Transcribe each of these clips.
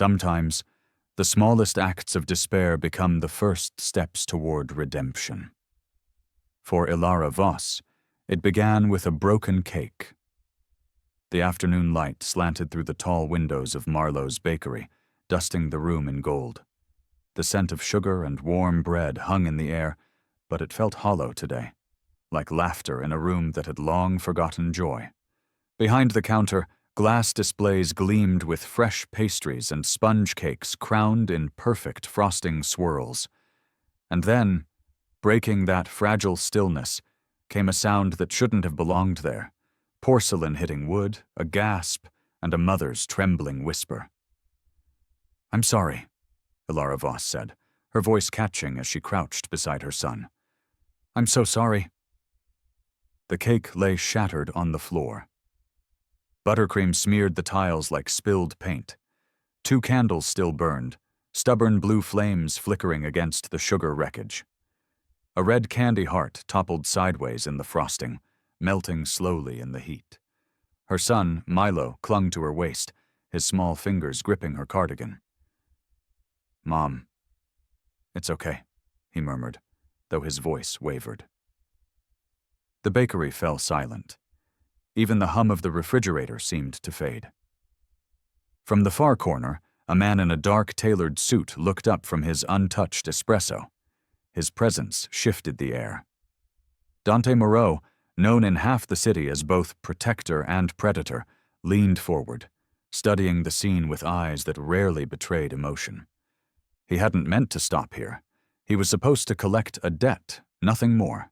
Sometimes, the smallest acts of despair become the first steps toward redemption. For Elara Voss, it began with a broken cake. The afternoon light slanted through the tall windows of Marlow's bakery, dusting the room in gold. The scent of sugar and warm bread hung in the air, but it felt hollow today, like laughter in a room that had long forgotten joy. Behind the counter, glass displays gleamed with fresh pastries and sponge cakes crowned in perfect frosting swirls. And then, breaking that fragile stillness, came a sound that shouldn't have belonged there. Porcelain hitting wood, a gasp, and a mother's trembling whisper. "I'm sorry," Elara Voss said, her voice catching as she crouched beside her son. "I'm so sorry." The cake lay shattered on the floor. Buttercream smeared the tiles like spilled paint. 2 candles still burned, stubborn blue flames flickering against the sugar wreckage. A red candy heart toppled sideways in the frosting, melting slowly in the heat. Her son, Marlow, clung to her waist, his small fingers gripping her cardigan. "Mom, it's okay," he murmured, though his voice wavered. The bakery fell silent. Even the hum of the refrigerator seemed to fade. From the far corner, a man in a dark tailored suit looked up from his untouched espresso. His presence shifted the air. Dante Moreau, known in half the city as both protector and predator, leaned forward, studying the scene with eyes that rarely betrayed emotion. He hadn't meant to stop here. He was supposed to collect a debt, nothing more.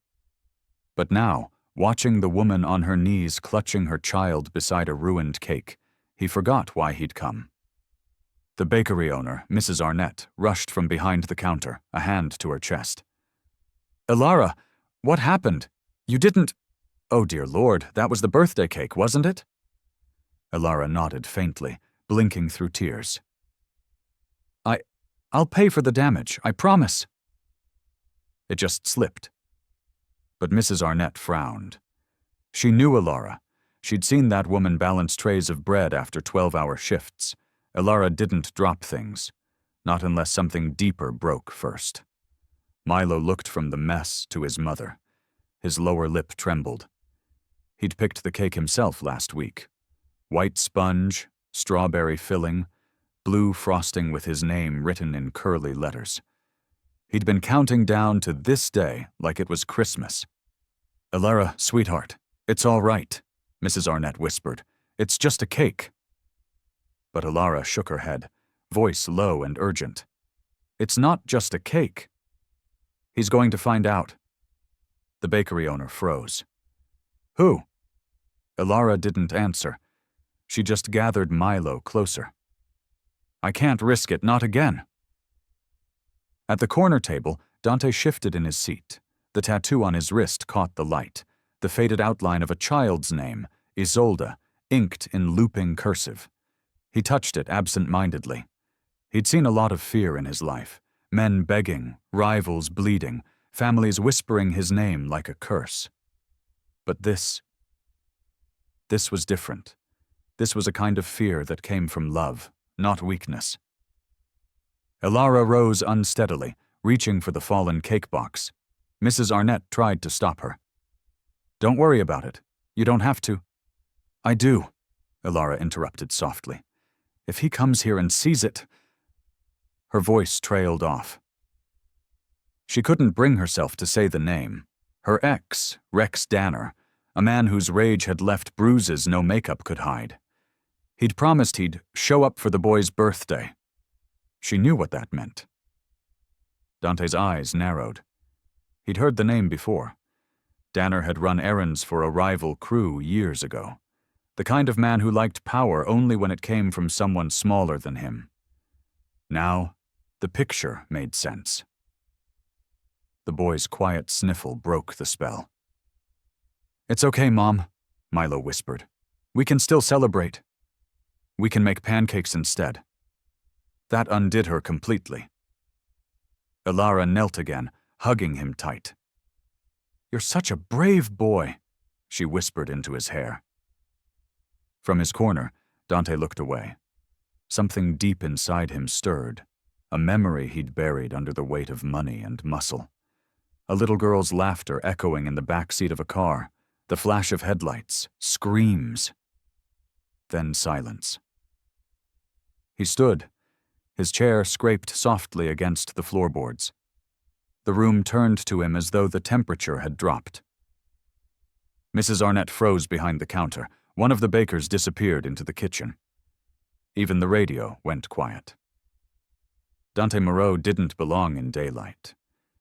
But now, watching the woman on her knees clutching her child beside a ruined cake, he forgot why he'd come. The bakery owner, Mrs. Arnett, rushed from behind the counter, a hand to her chest. "Elara, what happened? You didn't—" "Oh, dear Lord, that was the birthday cake, wasn't it?" Elara nodded faintly, blinking through tears. I'll pay for the damage, I promise." It just slipped. But Mrs. Arnett frowned. She knew Elara. She'd seen that woman balance trays of bread after 12-hour shifts. Elara didn't drop things, not unless something deeper broke first. Marlow looked from the mess to his mother. His lower lip trembled. He'd picked the cake himself last week. White sponge, strawberry filling, blue frosting with his name written in curly letters. He'd been counting down to this day like it was Christmas. "Elara, sweetheart, it's all right," Mrs. Arnett whispered. "It's just a cake." But Elara shook her head, voice low and urgent. "It's not just a cake." "He's going to find out." The bakery owner froze. "Who?" Elara didn't answer. She just gathered Marlow closer. "I can't risk it, not again." At the corner table, Dante shifted in his seat. The tattoo on his wrist caught the light, the faded outline of a child's name, Isolde, inked in looping cursive. He touched it absent-mindedly. He'd seen a lot of fear in his life, men begging, rivals bleeding, families whispering his name like a curse. But this was different. This was a kind of fear that came from love, not weakness. Elara rose unsteadily, reaching for the fallen cake box. Mrs. Arnett tried to stop her. "Don't worry about it. You don't have to." "I do," Elara interrupted softly. "If he comes here and sees it—" Her voice trailed off. She couldn't bring herself to say the name. Her ex, Rex Danner, a man whose rage had left bruises no makeup could hide. He'd promised he'd show up for the boy's birthday. She knew what that meant. Dante's eyes narrowed. He'd heard the name before. Danner had run errands for a rival crew years ago. The kind of man who liked power only when it came from someone smaller than him. Now, the picture made sense. The boy's quiet sniffle broke the spell. "It's okay, Mom," Marlow whispered. "We can still celebrate. We can make pancakes instead." That undid her completely. Elara knelt again, hugging him tight. "You're such a brave boy," she whispered into his hair. From his corner, Dante looked away. Something deep inside him stirred, a memory he'd buried under the weight of money and muscle. A little girl's laughter echoing in the back seat of a car, the flash of headlights, screams. Then silence. He stood, his chair scraped softly against the floorboards. The room turned to him as though the temperature had dropped. Mrs. Arnett froze behind the counter. One of the bakers disappeared into the kitchen. Even the radio went quiet. Dante Moreau didn't belong in daylight.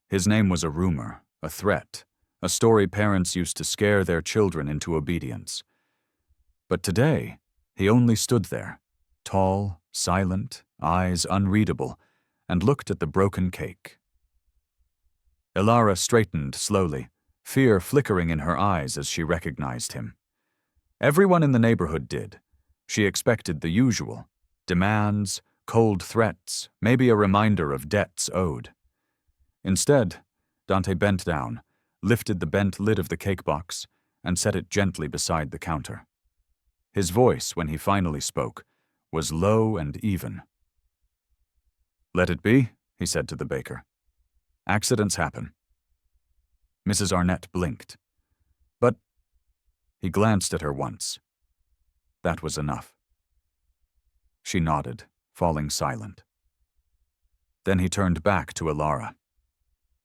His name was a rumor, a threat, a story parents used to scare their children into obedience. But today, he only stood there, tall, silent, eyes unreadable, and looked at the broken cake. Elara straightened slowly, fear flickering in her eyes as she recognized him. Everyone in the neighborhood did. She expected the usual: demands, cold threats, maybe a reminder of debts owed. Instead, Dante bent down, lifted the bent lid of the cake box, and set it gently beside the counter. His voice, when he finally spoke, was low and even. "Let it be," he said to the baker. "Accidents happen." Mrs. Arnett blinked. "But—" He glanced at her once. That was enough. She nodded, falling silent. Then he turned back to Elara.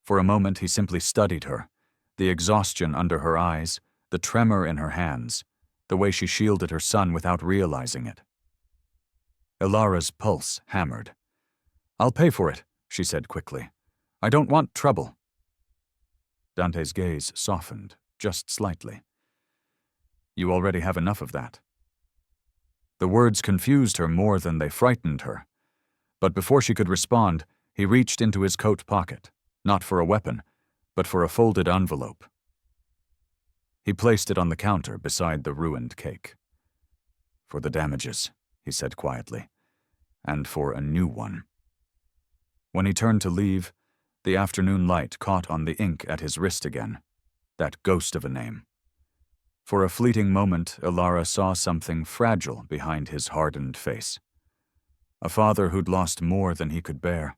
For a moment he simply studied her, the exhaustion under her eyes, the tremor in her hands, the way she shielded her son without realizing it. Elara's pulse hammered. "I'll pay for it," she said quickly. "I don't want trouble." Dante's gaze softened, just slightly. "You already have enough of that." The words confused her more than they frightened her. But before she could respond, he reached into his coat pocket, not for a weapon, but for a folded envelope. He placed it on the counter beside the ruined cake. "For the damages," he said quietly, "and for a new one." When he turned to leave, the afternoon light caught on the ink at his wrist again, that ghost of a name. For a fleeting moment, Elara saw something fragile behind his hardened face. A father who'd lost more than he could bear.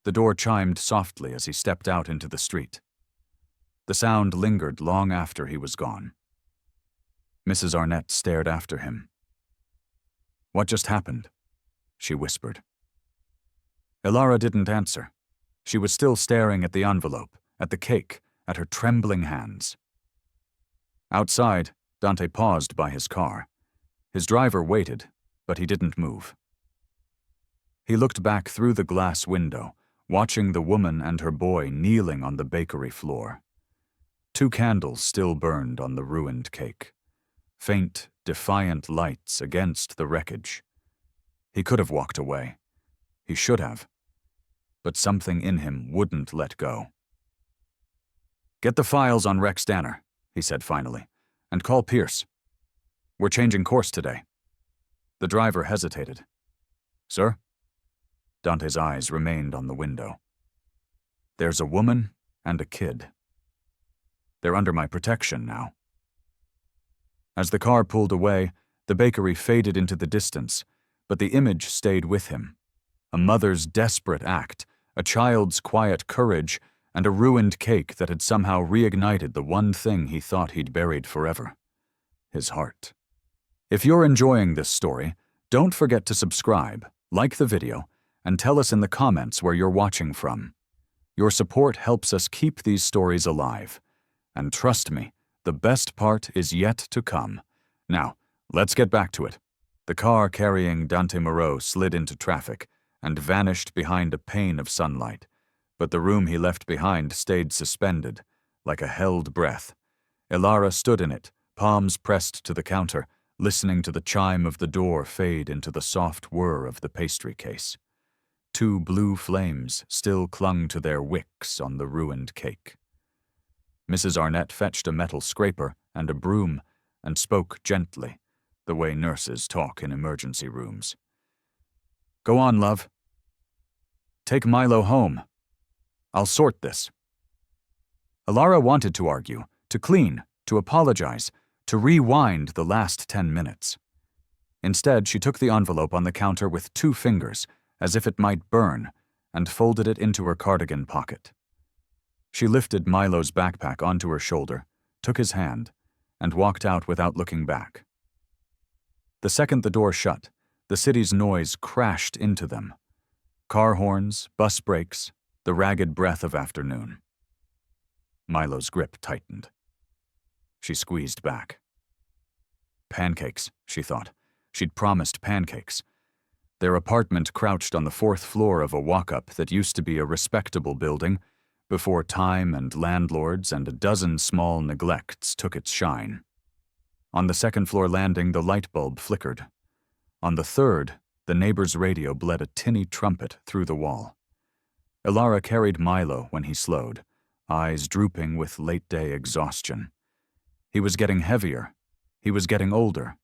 The door chimed softly as he stepped out into the street. The sound lingered long after he was gone. Mrs. Arnett stared after him. "What just happened?" she whispered. Elara didn't answer. She was still staring at the envelope, at the cake, at her trembling hands. Outside, Dante paused by his car. His driver waited, but he didn't move. He looked back through the glass window, watching the woman and her boy kneeling on the bakery floor. 2 candles still burned on the ruined cake. Faint, defiant lights against the wreckage. He could have walked away. He should have. But something in him wouldn't let go. "Get the files on Rex Danner," he said finally, "and call Pierce. We're changing course today." The driver hesitated. "Sir?" Dante's eyes remained on the window. "There's a woman and a kid. They're under my protection now." As the car pulled away, the bakery faded into the distance, but the image stayed with him. A mother's desperate act, a child's quiet courage, and a ruined cake that had somehow reignited the one thing he thought he'd buried forever: his heart. If you're enjoying this story, don't forget to subscribe, like the video, and tell us in the comments where you're watching from. Your support helps us keep these stories alive. And trust me, the best part is yet to come. Now, let's get back to it. The car carrying Dante Moreau slid into traffic and vanished behind a pane of sunlight, but the room he left behind stayed suspended, like a held breath. Elara stood in it, palms pressed to the counter, listening to the chime of the door fade into the soft whir of the pastry case. 2 blue flames still clung to their wicks on the ruined cake. Mrs. Arnett fetched a metal scraper and a broom and spoke gently, the way nurses talk in emergency rooms. "Go on, love. Take Milo home. I'll sort this." Elara wanted to argue, to clean, to apologize, to rewind the last 10 minutes. Instead, she took the envelope on the counter with 2 fingers, as if it might burn, and folded it into her cardigan pocket. She lifted Milo's backpack onto her shoulder, took his hand, and walked out without looking back. The second the door shut, the city's noise crashed into them. Car horns, bus brakes, the ragged breath of afternoon. Milo's grip tightened. She squeezed back. Pancakes, she thought. She'd promised pancakes. Their apartment crouched on the 4th floor of a walk-up that used to be a respectable building before time and landlords and a dozen small neglects took its shine. On the 2nd floor landing, the light bulb flickered. On the 3rd, the neighbor's radio bled a tinny trumpet through the wall. Elara carried Milo when he slowed, eyes drooping with late-day exhaustion. He was getting heavier. He was getting older.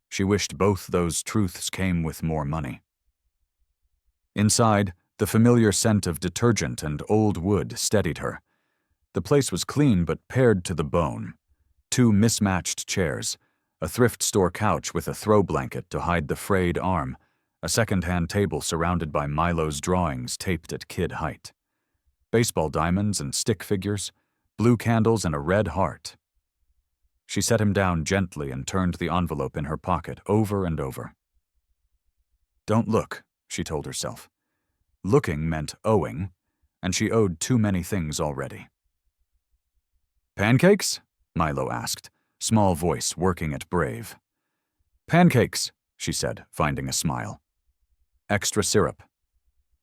She wished both those truths came with more money. Inside, the familiar scent of detergent and old wood steadied her. The place was clean but pared to the bone. 2 mismatched chairs, a thrift store couch with a throw blanket to hide the frayed arm, a second-hand table surrounded by Milo's drawings taped at kid height. Baseball diamonds and stick figures, blue candles and a red heart. She set him down gently and turned the envelope in her pocket over and over. Don't look, she told herself. Looking meant owing, and she owed too many things already. Pancakes? Milo asked, small voice working at brave. Pancakes, she said, finding a smile. Extra syrup.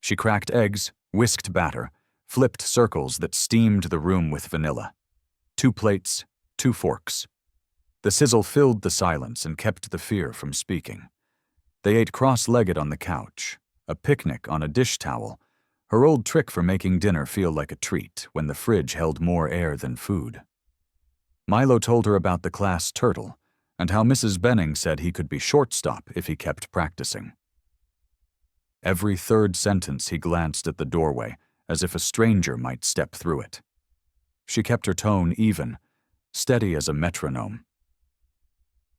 She cracked eggs, whisked batter, flipped circles that steamed the room with vanilla. 2 plates, 2 forks. The sizzle filled the silence and kept the fear from speaking. They ate cross-legged on the couch, a picnic on a dish towel, her old trick for making dinner feel like a treat when the fridge held more air than food. Milo told her about the class turtle and how Mrs. Benning said he could be shortstop if he kept practicing. Every 3rd sentence he glanced at the doorway as if a stranger might step through it. She kept her tone even, steady as a metronome.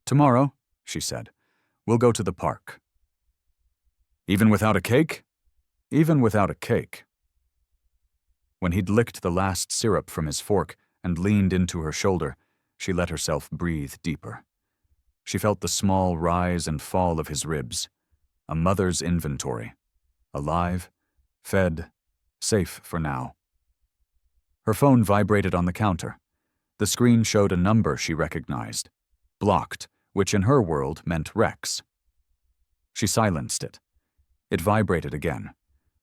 Tomorrow, she said, we'll go to the park. Even without a cake? Even without a cake. When he'd licked the last syrup from his fork and leaned into her shoulder, she let herself breathe deeper. She felt the small rise and fall of his ribs, a mother's inventory, alive, fed, safe for now. Her phone vibrated on the counter. The screen showed a number she recognized, blocked, which in her world meant Rex. She silenced it. It vibrated again.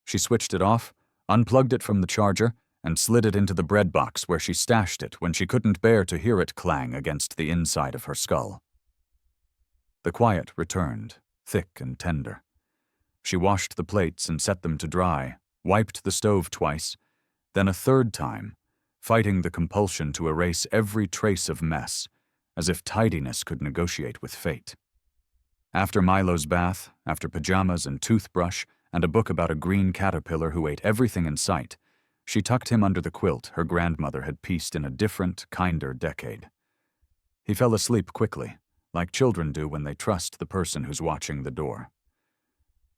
She switched it off, unplugged it from the charger, and slid it into the bread box where she stashed it when she couldn't bear to hear it clang against the inside of her skull. The quiet returned, thick and tender. She washed the plates and set them to dry, wiped the stove twice, then a 3rd time, fighting the compulsion to erase every trace of mess, as if tidiness could negotiate with fate. After Milo's bath, after pajamas and toothbrush, and a book about a green caterpillar who ate everything in sight, she tucked him under the quilt her grandmother had pieced in a different, kinder decade. He fell asleep quickly, like children do when they trust the person who's watching the door.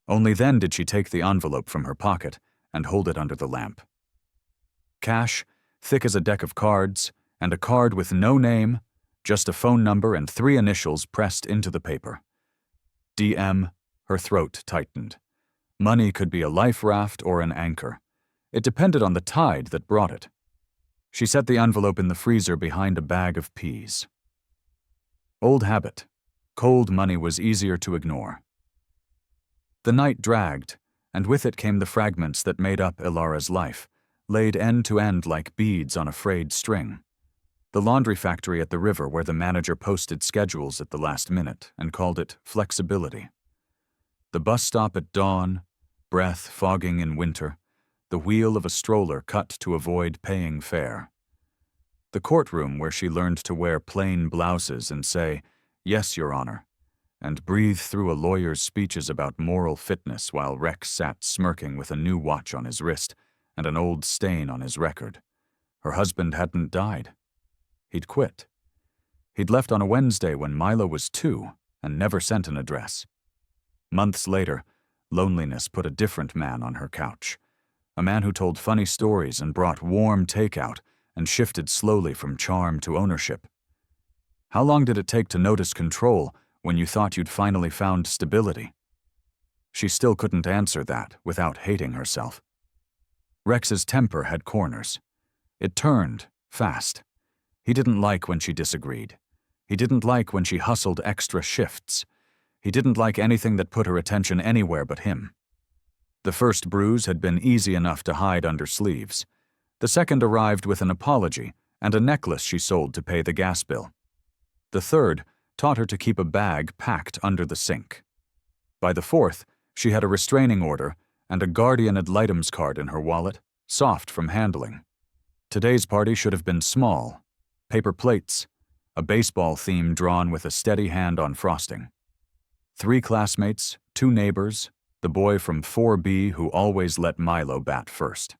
Only then did she take the envelope from her pocket and hold it under the lamp. Cash, thick as a deck of cards, and a card with no name, just a phone number and 3 initials pressed into the paper. DM, her throat tightened. Money could be a life raft or an anchor. It depended on the tide that brought it. She set the envelope in the freezer behind a bag of peas. Old habit. Cold money was easier to ignore. The night dragged, and with it came the fragments that made up Elara's life, laid end to end like beads on a frayed string. The laundry factory at the river where the manager posted schedules at the last minute and called it flexibility. The bus stop at dawn, breath fogging in winter, the wheel of a stroller cut to avoid paying fare. The courtroom where she learned to wear plain blouses and say, "Yes, Your Honor," and breathe through a lawyer's speeches about moral fitness while Rex sat smirking with a new watch on his wrist and an old stain on his record. Her husband hadn't died. He'd quit. He'd left on a Wednesday when Milo was 2, and never sent an address. Months later, loneliness put a different man on her couch. A man who told funny stories and brought warm takeout and shifted slowly from charm to ownership. How long did it take to notice control when you thought you'd finally found stability? She still couldn't answer that without hating herself. Rex's temper had corners. It turned fast. He didn't like when she disagreed. He didn't like when she hustled extra shifts. He didn't like anything that put her attention anywhere but him. The first bruise had been easy enough to hide under sleeves. The second arrived with an apology and a necklace she sold to pay the gas bill. The third taught her to keep a bag packed under the sink. By the fourth, she had a restraining order and a guardian ad litem's card in her wallet, soft from handling. Today's party should have been small. Paper plates, a baseball theme drawn with a steady hand on frosting. 3 classmates, 2 neighbors, the boy from 4B who always let Milo bat first.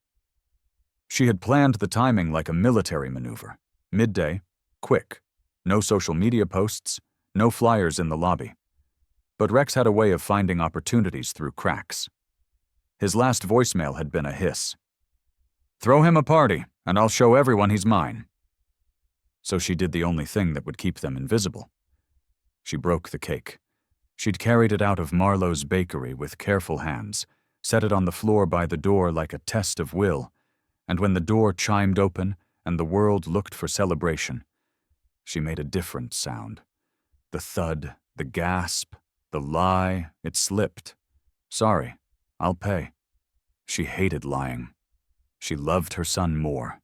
She had planned the timing like a military maneuver. Midday, quick, no social media posts, no flyers in the lobby. But Rex had a way of finding opportunities through cracks. His last voicemail had been a hiss. "Throw him a party, and I'll show everyone he's mine." So she did the only thing that would keep them invisible. She broke the cake. She'd carried it out of Marlow's bakery with careful hands, set it on the floor by the door like a test of will, and when the door chimed open and the world looked for celebration, she made a different sound. The thud, the gasp, the lie, it slipped. "Sorry, I'll pay." She hated lying. She loved her son more.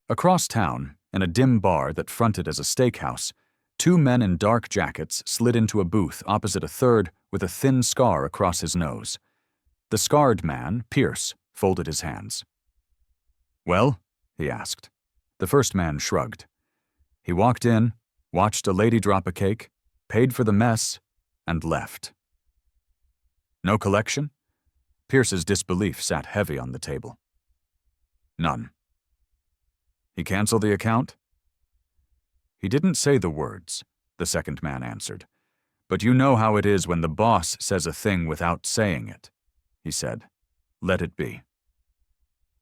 Across town, in a dim bar that fronted as a steakhouse, 2 men in dark jackets slid into a booth opposite a third with a thin scar across his nose. The scarred man, Pierce, folded his hands. "Well?" he asked. The first man shrugged. He walked in, watched a lady drop a cake, paid for the mess, and left. "No collection?" Pierce's disbelief sat heavy on the table. "None." "He canceled the account?" "He didn't say the words," the second man answered. "But you know how it is when the boss says a thing without saying it," he said. "Let it be."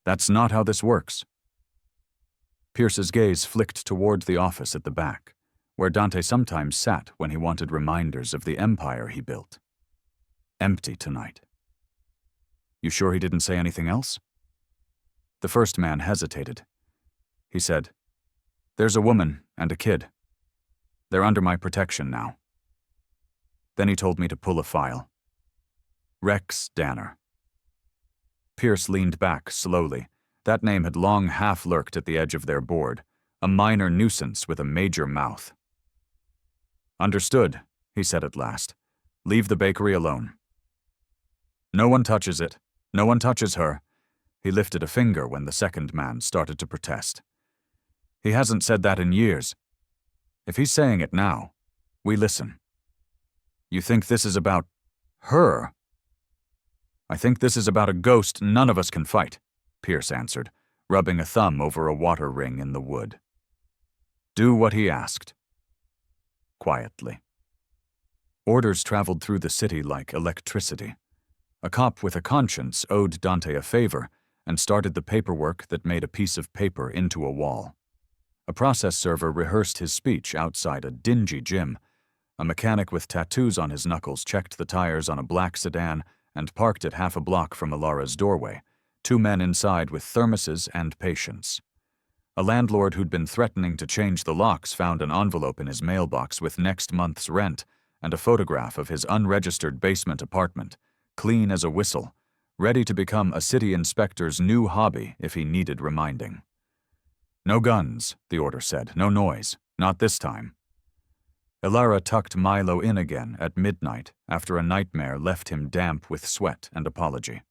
"That's not how this works." Pierce's gaze flicked toward the office at the back, where Dante sometimes sat when he wanted reminders of the empire he built. Empty tonight. "You sure he didn't say anything else?" The first man hesitated. He said, "There's a woman and a kid. They're under my protection now." Then he told me to pull a file. Rex Danner. Pierce leaned back slowly. That name had long half-lurked at the edge of their board, a minor nuisance with a major mouth. "Understood," he said at last. "Leave the bakery alone." "No one touches it. No one touches her." He lifted a finger when the second man started to protest. "He hasn't said that in years. If he's saying it now, we listen." "You think this is about her?" "I think this is about a ghost none of us can fight," Pierce answered, rubbing a thumb over a water ring in the wood. "Do what he asked." Quietly. Orders traveled through the city like electricity. A cop with a conscience owed Dante a favor and started the paperwork that made a piece of paper into a wall. A process server rehearsed his speech outside a dingy gym. A mechanic with tattoos on his knuckles checked the tires on a black sedan and parked it half a block from Elara's doorway, 2 men inside with thermoses and patience. A landlord who'd been threatening to change the locks found an envelope in his mailbox with next month's rent and a photograph of his unregistered basement apartment, clean as a whistle, ready to become a city inspector's new hobby if he needed reminding. "No guns," the order said. "No noise. Not this time." Elara tucked Milo in again at midnight after a nightmare left him damp with sweat and apology.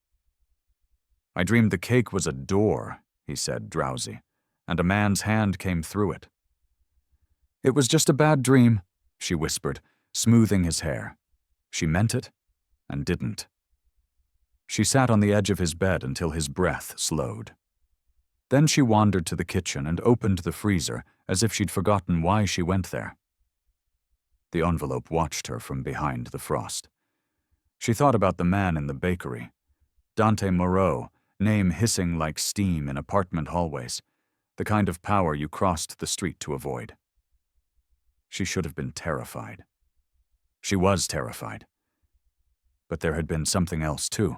"I dreamed the cake was a door," he said, drowsy, "and a man's hand came through it." "It was just a bad dream," she whispered, smoothing his hair. She meant it and didn't. She sat on the edge of his bed until his breath slowed. Then she wandered to the kitchen and opened the freezer as if she'd forgotten why she went there. The envelope watched her from behind the frost. She thought about the man in the bakery. Dante Moreau, name hissing like steam in apartment hallways, the kind of power you crossed the street to avoid. She should have been terrified. She was terrified. But there had been something else too,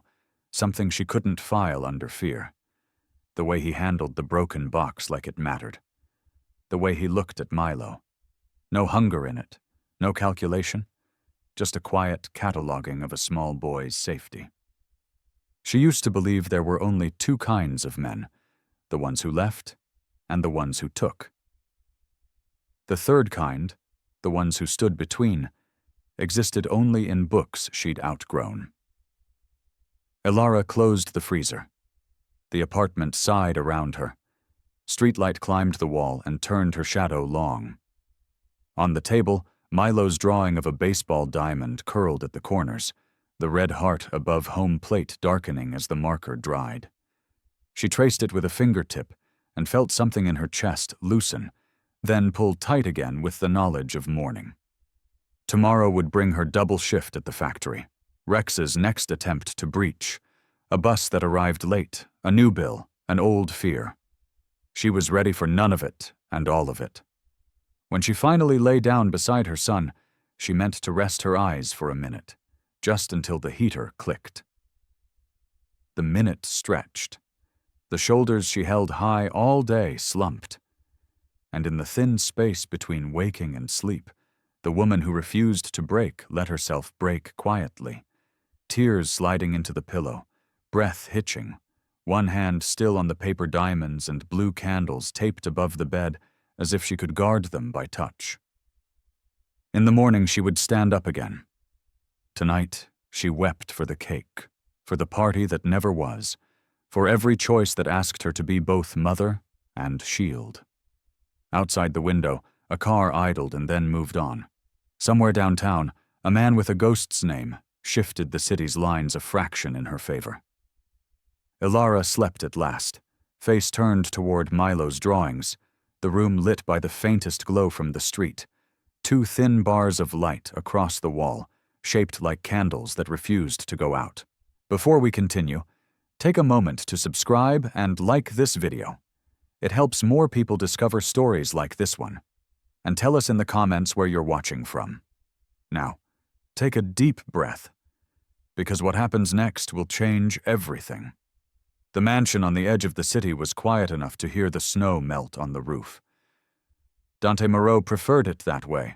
something she couldn't file under fear. The way he handled the broken box like it mattered. The way he looked at Milo. No hunger in it, no calculation, just a quiet cataloging of a small boy's safety. She used to believe there were only two kinds of men, the ones who left and the ones who took. The third kind, the ones who stood between, existed only in books she'd outgrown. Elara closed the freezer. The apartment sighed around her. Streetlight climbed the wall and turned her shadow long. On the table, Milo's drawing of a baseball diamond curled at the corners, the red heart above home plate darkening as the marker dried. She traced it with a fingertip and felt something in her chest loosen, then pull tight again with the knowledge of morning. Tomorrow would bring her double shift at the factory, Rex's next attempt to breach, a bus that arrived late, a new bill, an old fear. She was ready for none of it and all of it. When she finally lay down beside her son, she meant to rest her eyes for a minute, just until the heater clicked. The minute stretched. The shoulders she held high all day slumped. And in the thin space between waking and sleep, the woman who refused to break let herself break quietly, tears sliding into the pillow, breath hitching, one hand still on the paper diamonds and blue candles taped above the bed as if she could guard them by touch. In the morning she would stand up again. Tonight she wept for the cake, for the party that never was, for every choice that asked her to be both mother and shield. Outside the window, a car idled and then moved on. Somewhere downtown, a man with a ghost's name shifted the city's lines a fraction in her favor. Elara slept at last, face turned toward Milo's drawings, the room lit by the faintest glow from the street, two thin bars of light across the wall, shaped like candles that refused to go out. Before we continue, take a moment to subscribe and like this video. It helps more people discover stories like this one. And tell us in the comments where you're watching from. Now, take a deep breath, because what happens next will change everything. The mansion on the edge of the city was quiet enough to hear the snow melt on the roof. Dante Moreau preferred it that way.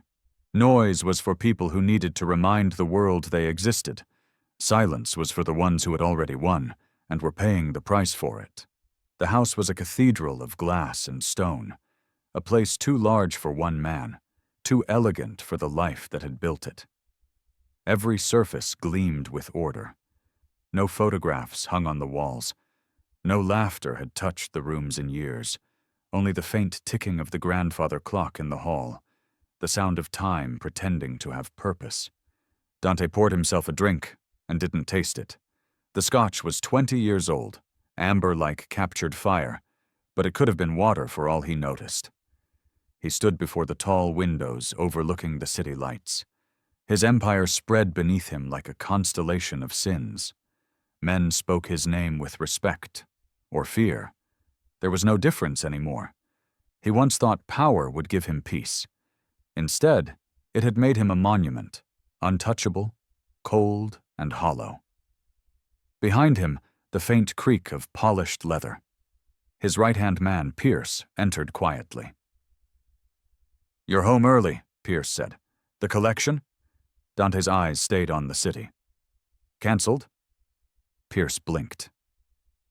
Noise was for people who needed to remind the world they existed. Silence was for the ones who had already won and were paying the price for it. The house was a cathedral of glass and stone, a place too large for one man, too elegant for the life that had built it. Every surface gleamed with order. No photographs hung on the walls. No laughter had touched the rooms in years, only the faint ticking of the grandfather clock in the hall, the sound of time pretending to have purpose. Dante poured himself a drink and didn't taste it. The scotch was 20 years old, amber like captured fire, but it could have been water for all he noticed. He stood before the tall windows overlooking the city lights. His empire spread beneath him like a constellation of sins. Men spoke his name with respect, or fear. There was no difference anymore. He once thought power would give him peace. Instead, it had made him a monument, untouchable, cold, and hollow. Behind him, the faint creak of polished leather. His right-hand man, Pierce, entered quietly. "You're home early," Pierce said. "The collection?" Dante's eyes stayed on the city. "Cancelled?" Pierce blinked.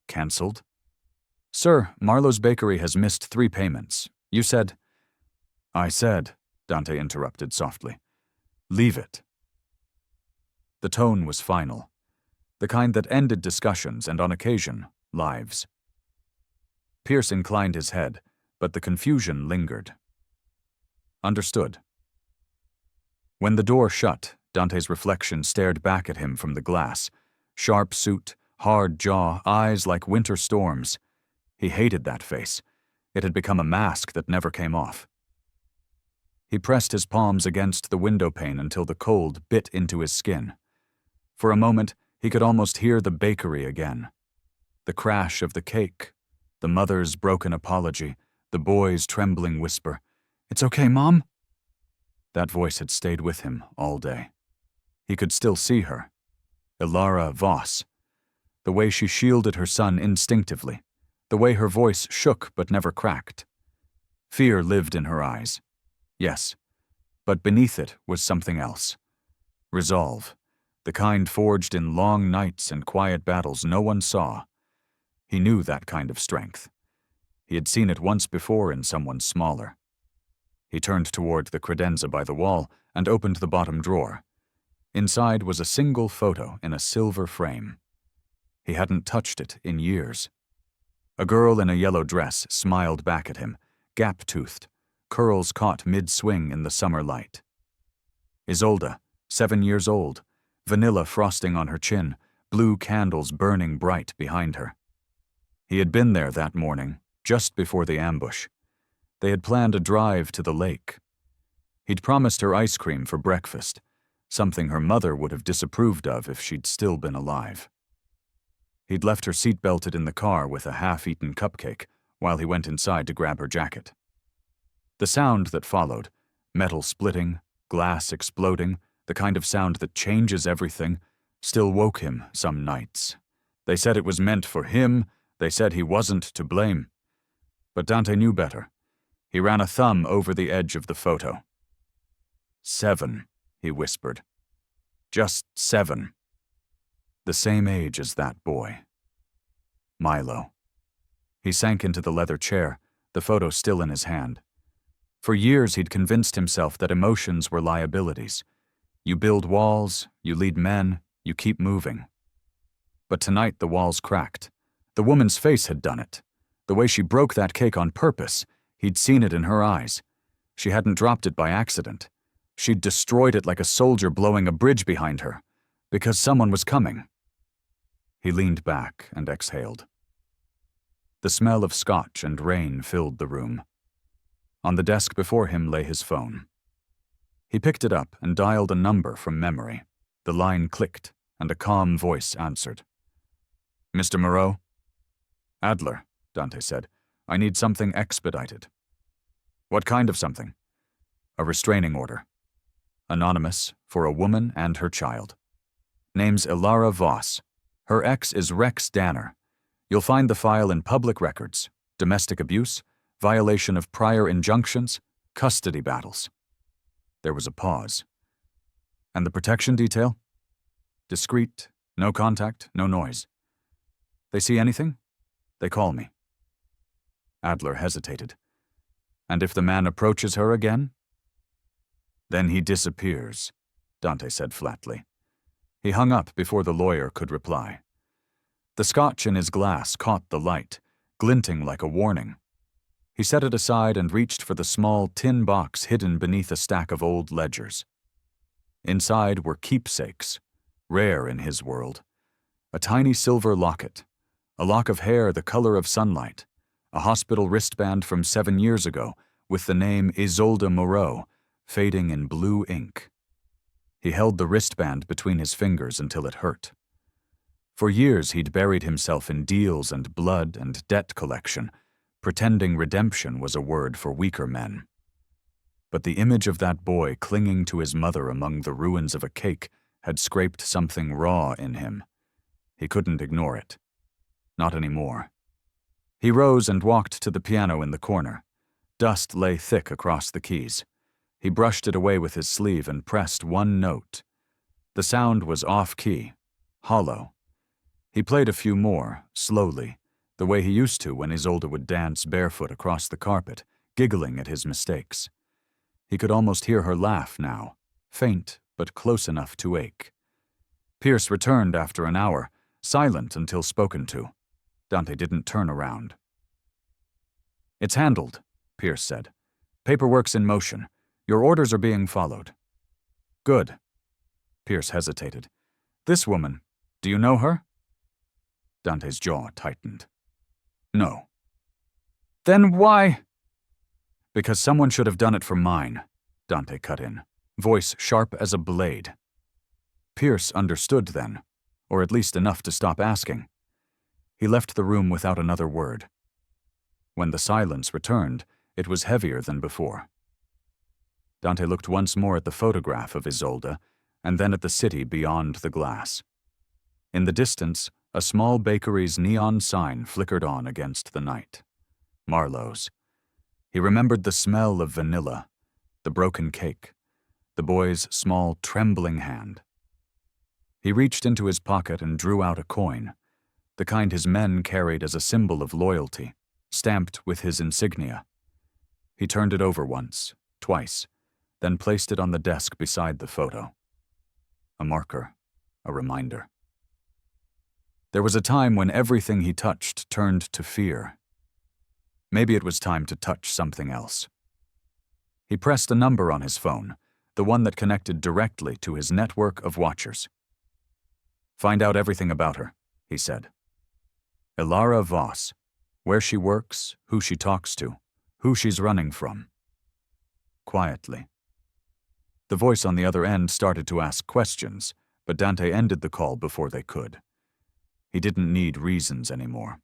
"Cancelled?" "Sir, Marlow's bakery has missed 3 payments. You said—" "I said," Dante interrupted softly, "leave it." The tone was final, the kind that ended discussions and, on occasion, lives. Pierce inclined his head, but the confusion lingered. "Understood." When the door shut, Dante's reflection stared back at him from the glass. Sharp suit, hard jaw, eyes like winter storms. He hated that face. It had become a mask that never came off. He pressed his palms against the windowpane until the cold bit into his skin. For a moment, he could almost hear the bakery again. The crash of the cake, the mother's broken apology, the boy's trembling whisper, "It's okay, Mom?" That voice had stayed with him all day. He could still see her. Elara Voss. The way she shielded her son instinctively. The way her voice shook but never cracked. Fear lived in her eyes. Yes, but beneath it was something else. Resolve. The kind forged in long nights and quiet battles no one saw. He knew that kind of strength. He had seen it once before in someone smaller. He turned toward the credenza by the wall and opened the bottom drawer. Inside was a single photo in a silver frame. He hadn't touched it in years. A girl in a yellow dress smiled back at him, gap-toothed, curls caught mid-swing in the summer light. Isolde, 7 years old, vanilla frosting on her chin, blue candles burning bright behind her. He had been there that morning, just before the ambush. They had planned a drive to the lake. He'd promised her ice cream for breakfast, something her mother would have disapproved of if she'd still been alive. He'd left her seat-belted in the car with a half-eaten cupcake while he went inside to grab her jacket. The sound that followed, metal splitting, glass exploding, the kind of sound that changes everything, still woke him some nights. They said it was meant for him, they said he wasn't to blame. But Dante knew better. He ran a thumb over the edge of the photo. 7, he whispered. Just 7. The same age as that boy. Milo. He sank into the leather chair, the photo still in his hand. For years he'd convinced himself that emotions were liabilities. You build walls, you lead men, you keep moving. But tonight the walls cracked. The woman's face had done it. The way she broke that cake on purpose, he'd seen it in her eyes. She hadn't dropped it by accident. She'd destroyed it like a soldier blowing a bridge behind her, because someone was coming. He leaned back and exhaled. The smell of scotch and rain filled the room. On the desk before him lay his phone. He picked it up and dialed a number from memory. The line clicked, and a calm voice answered. "Mr. Moreau?" "Adler," Dante said. "I need something expedited." "What kind of something?" "A restraining order. Anonymous, for a woman and her child. Name's Elara Voss. Her ex is Rex Danner. You'll find the file in public records. Domestic abuse, violation of prior injunctions, custody battles." There was a pause. "And the protection detail?" "Discreet, no contact, no noise." "They see anything?" "They call me." Adler hesitated. "And if the man approaches her again?" "Then he disappears," Dante said flatly. He hung up before the lawyer could reply. The scotch in his glass caught the light, glinting like a warning. He set it aside and reached for the small tin box hidden beneath a stack of old ledgers. Inside were keepsakes, rare in his world. A tiny silver locket, a lock of hair the color of sunlight, a hospital wristband from 7 years ago with the name Isolde Moreau fading in blue ink. He held the wristband between his fingers until it hurt. For years he'd buried himself in deals and blood and debt collection, pretending redemption was a word for weaker men. But the image of that boy clinging to his mother among the ruins of a cake had scraped something raw in him. He couldn't ignore it. Not anymore. He rose and walked to the piano in the corner. Dust lay thick across the keys. He brushed it away with his sleeve and pressed one note. The sound was off-key, hollow. He played a few more, slowly, the way he used to when Isolde would dance barefoot across the carpet, giggling at his mistakes. He could almost hear her laugh now, faint but close enough to ache. Pierce returned after an hour, silent until spoken to. Dante didn't turn around. "It's handled," Pierce said. "Paperwork's in motion. Your orders are being followed." "Good." Pierce hesitated. "This woman, do you know her?" Dante's jaw tightened. "No." "Then why?" "Because someone should have done it for mine," Dante cut in, voice sharp as a blade. Pierce understood then, or at least enough to stop asking. He left the room without another word. When the silence returned, it was heavier than before. Dante looked once more at the photograph of Isolde, and then at the city beyond the glass. In the distance, a small bakery's neon sign flickered on against the night. Marlow's. He remembered the smell of vanilla, the broken cake, the boy's small, trembling hand. He reached into his pocket and drew out a coin, the kind his men carried as a symbol of loyalty, stamped with his insignia. He turned it over once, twice, then placed it on the desk beside the photo. A marker, a reminder. There was a time when everything he touched turned to fear. Maybe it was time to touch something else. He pressed a number on his phone, the one that connected directly to his network of watchers. "Find out everything about her," he said. "Elara Voss, where she works, who she talks to, who she's running from." Quietly. The voice on the other end started to ask questions, but Dante ended the call before they could. He didn't need reasons anymore.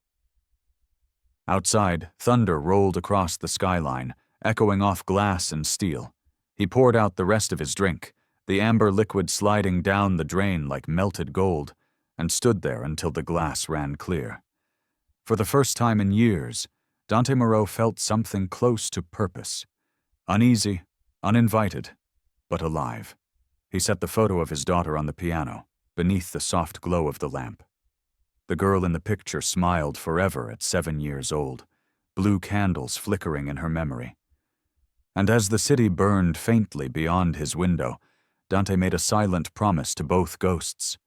Outside, thunder rolled across the skyline, echoing off glass and steel. He poured out the rest of his drink, the amber liquid sliding down the drain like melted gold, and stood there until the glass ran clear. For the first time in years, Dante Moreau felt something close to purpose. Uneasy, uninvited, but alive. He set the photo of his daughter on the piano, beneath the soft glow of the lamp. The girl in the picture smiled forever at 7 years old, blue candles flickering in her memory. And as the city burned faintly beyond his window, Dante made a silent promise to both ghosts,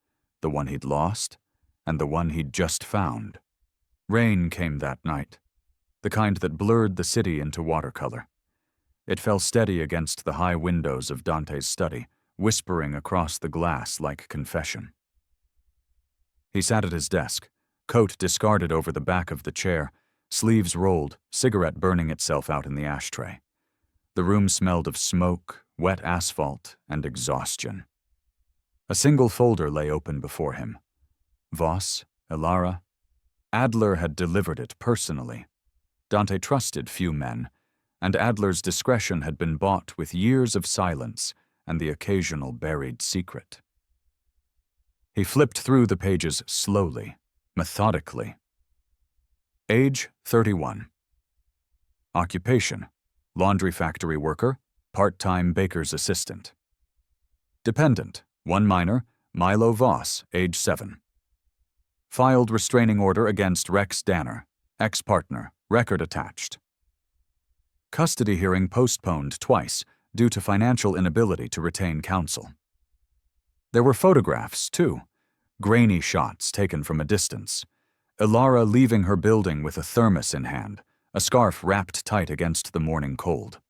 the one he'd lost and the one he'd just found. Rain came that night, the kind that blurred the city into watercolor. It fell steady against the high windows of Dante's study, whispering across the glass like confession. He sat at his desk, coat discarded over the back of the chair, sleeves rolled, cigarette burning itself out in the ashtray. The room smelled of smoke, wet asphalt, and exhaustion. A single folder lay open before him. Voss, Elara. Adler had delivered it personally. Dante trusted few men, and Adler's discretion had been bought with years of silence and the occasional buried secret. He flipped through the pages slowly, methodically. Age, 31. Occupation, laundry factory worker, part-time baker's assistant. Dependent, 1 minor, Marlow Voss, age 7. Filed restraining order against Rex Danner, ex-partner, record attached. Custody hearing postponed twice due to financial inability to retain counsel. There were photographs, too, grainy shots taken from a distance. Elara leaving her building with a thermos in hand, a scarf wrapped tight against the morning cold.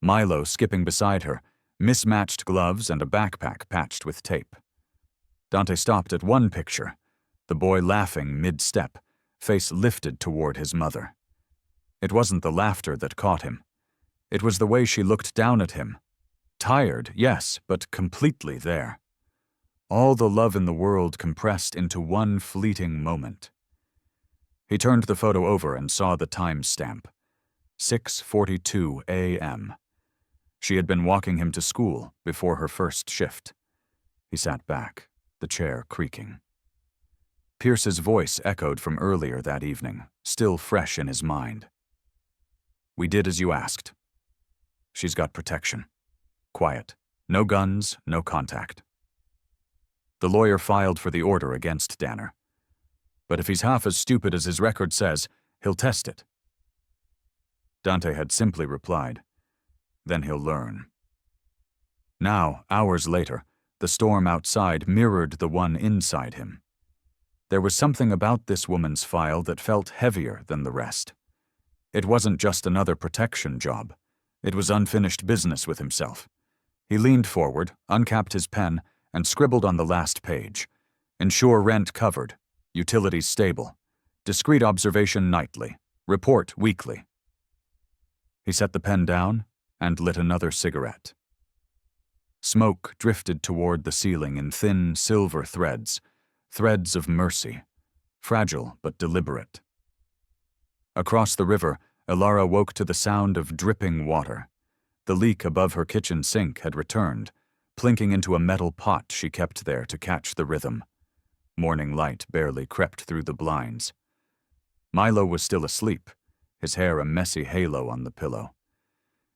Milo skipping beside her, mismatched gloves and a backpack patched with tape. Dante stopped at one picture, the boy laughing mid-step, face lifted toward his mother. It wasn't the laughter that caught him. It was the way she looked down at him. Tired, yes, but completely there. All the love in the world compressed into one fleeting moment. He turned the photo over and saw the time stamp. 6:42 a.m. She had been walking him to school before her first shift. He sat back, the chair creaking. Pierce's voice echoed from earlier that evening, still fresh in his mind. "We did as you asked. She's got protection. Quiet. No guns, no contact." The lawyer filed for the order against Danner. But if he's half as stupid as his record says, he'll test it. Dante had simply replied, "Then he'll learn." Now, hours later, the storm outside mirrored the one inside him. There was something about this woman's file that felt heavier than the rest. It wasn't just another protection job. It was unfinished business with himself. He leaned forward, uncapped his pen, and scribbled on the last page. Ensure rent covered. Utilities stable. Discreet observation nightly. Report weekly. He set the pen down and lit another cigarette. Smoke drifted toward the ceiling in thin silver threads, threads of mercy, fragile but deliberate. Across the river, Elara woke to the sound of dripping water. The leak above her kitchen sink had returned, plinking into a metal pot she kept there to catch the rhythm. Morning light barely crept through the blinds. Milo was still asleep, his hair a messy halo on the pillow.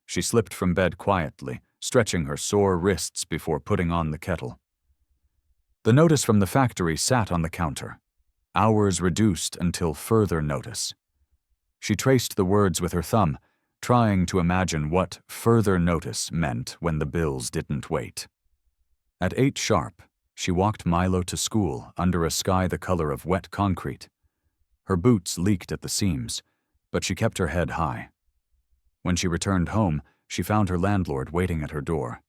She slipped from bed quietly, stretching her sore wrists before putting on the kettle. The notice from the factory sat on the counter. Hours reduced until further notice. She traced the words with her thumb, trying to imagine what further notice meant when the bills didn't wait. At 8 sharp, she walked Milo to school under a sky the color of wet concrete. Her boots leaked at the seams, but she kept her head high. When she returned home, she found her landlord waiting at her door.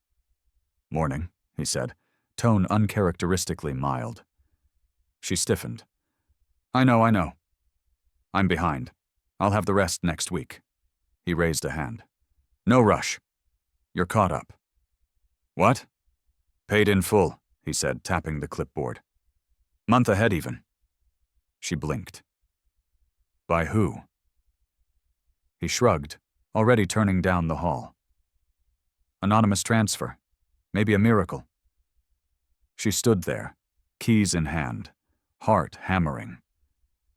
"Morning," he said, tone uncharacteristically mild. She stiffened. I know. I'm behind. I'll have the rest next week." He raised a hand. "No rush. You're caught up." "What?" "Paid in full," he said, tapping the clipboard. "Month ahead even." She blinked. "By who?" He shrugged, already turning down the hall. "Anonymous transfer. Maybe a miracle." She stood there, keys in hand, heart hammering.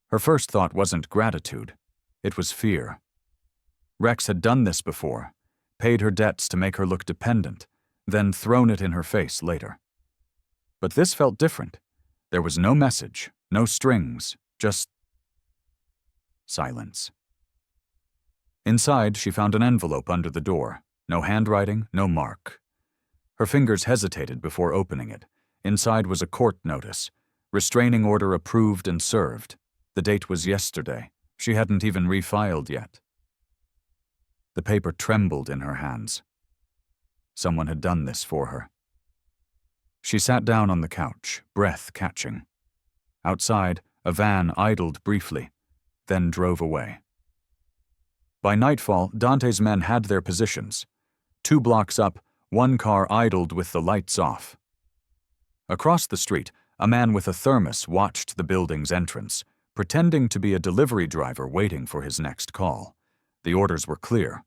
Her first thought wasn't gratitude. It was fear. Rex had done this before, paid her debts to make her look dependent, then thrown it in her face later. But this felt different. There was no message, no strings, just silence. Inside, she found an envelope under the door. No handwriting, no mark. Her fingers hesitated before opening it. Inside was a court notice. Restraining order approved and served. The date was yesterday. She hadn't even refiled yet. The paper trembled in her hands. Someone had done this for her. She sat down on the couch, breath catching. Outside, a van idled briefly, then drove away. By nightfall, Dante's men had their positions. 2 blocks up, one car idled with the lights off. Across the street, a man with a thermos watched the building's entrance, pretending to be a delivery driver waiting for his next call. The orders were clear.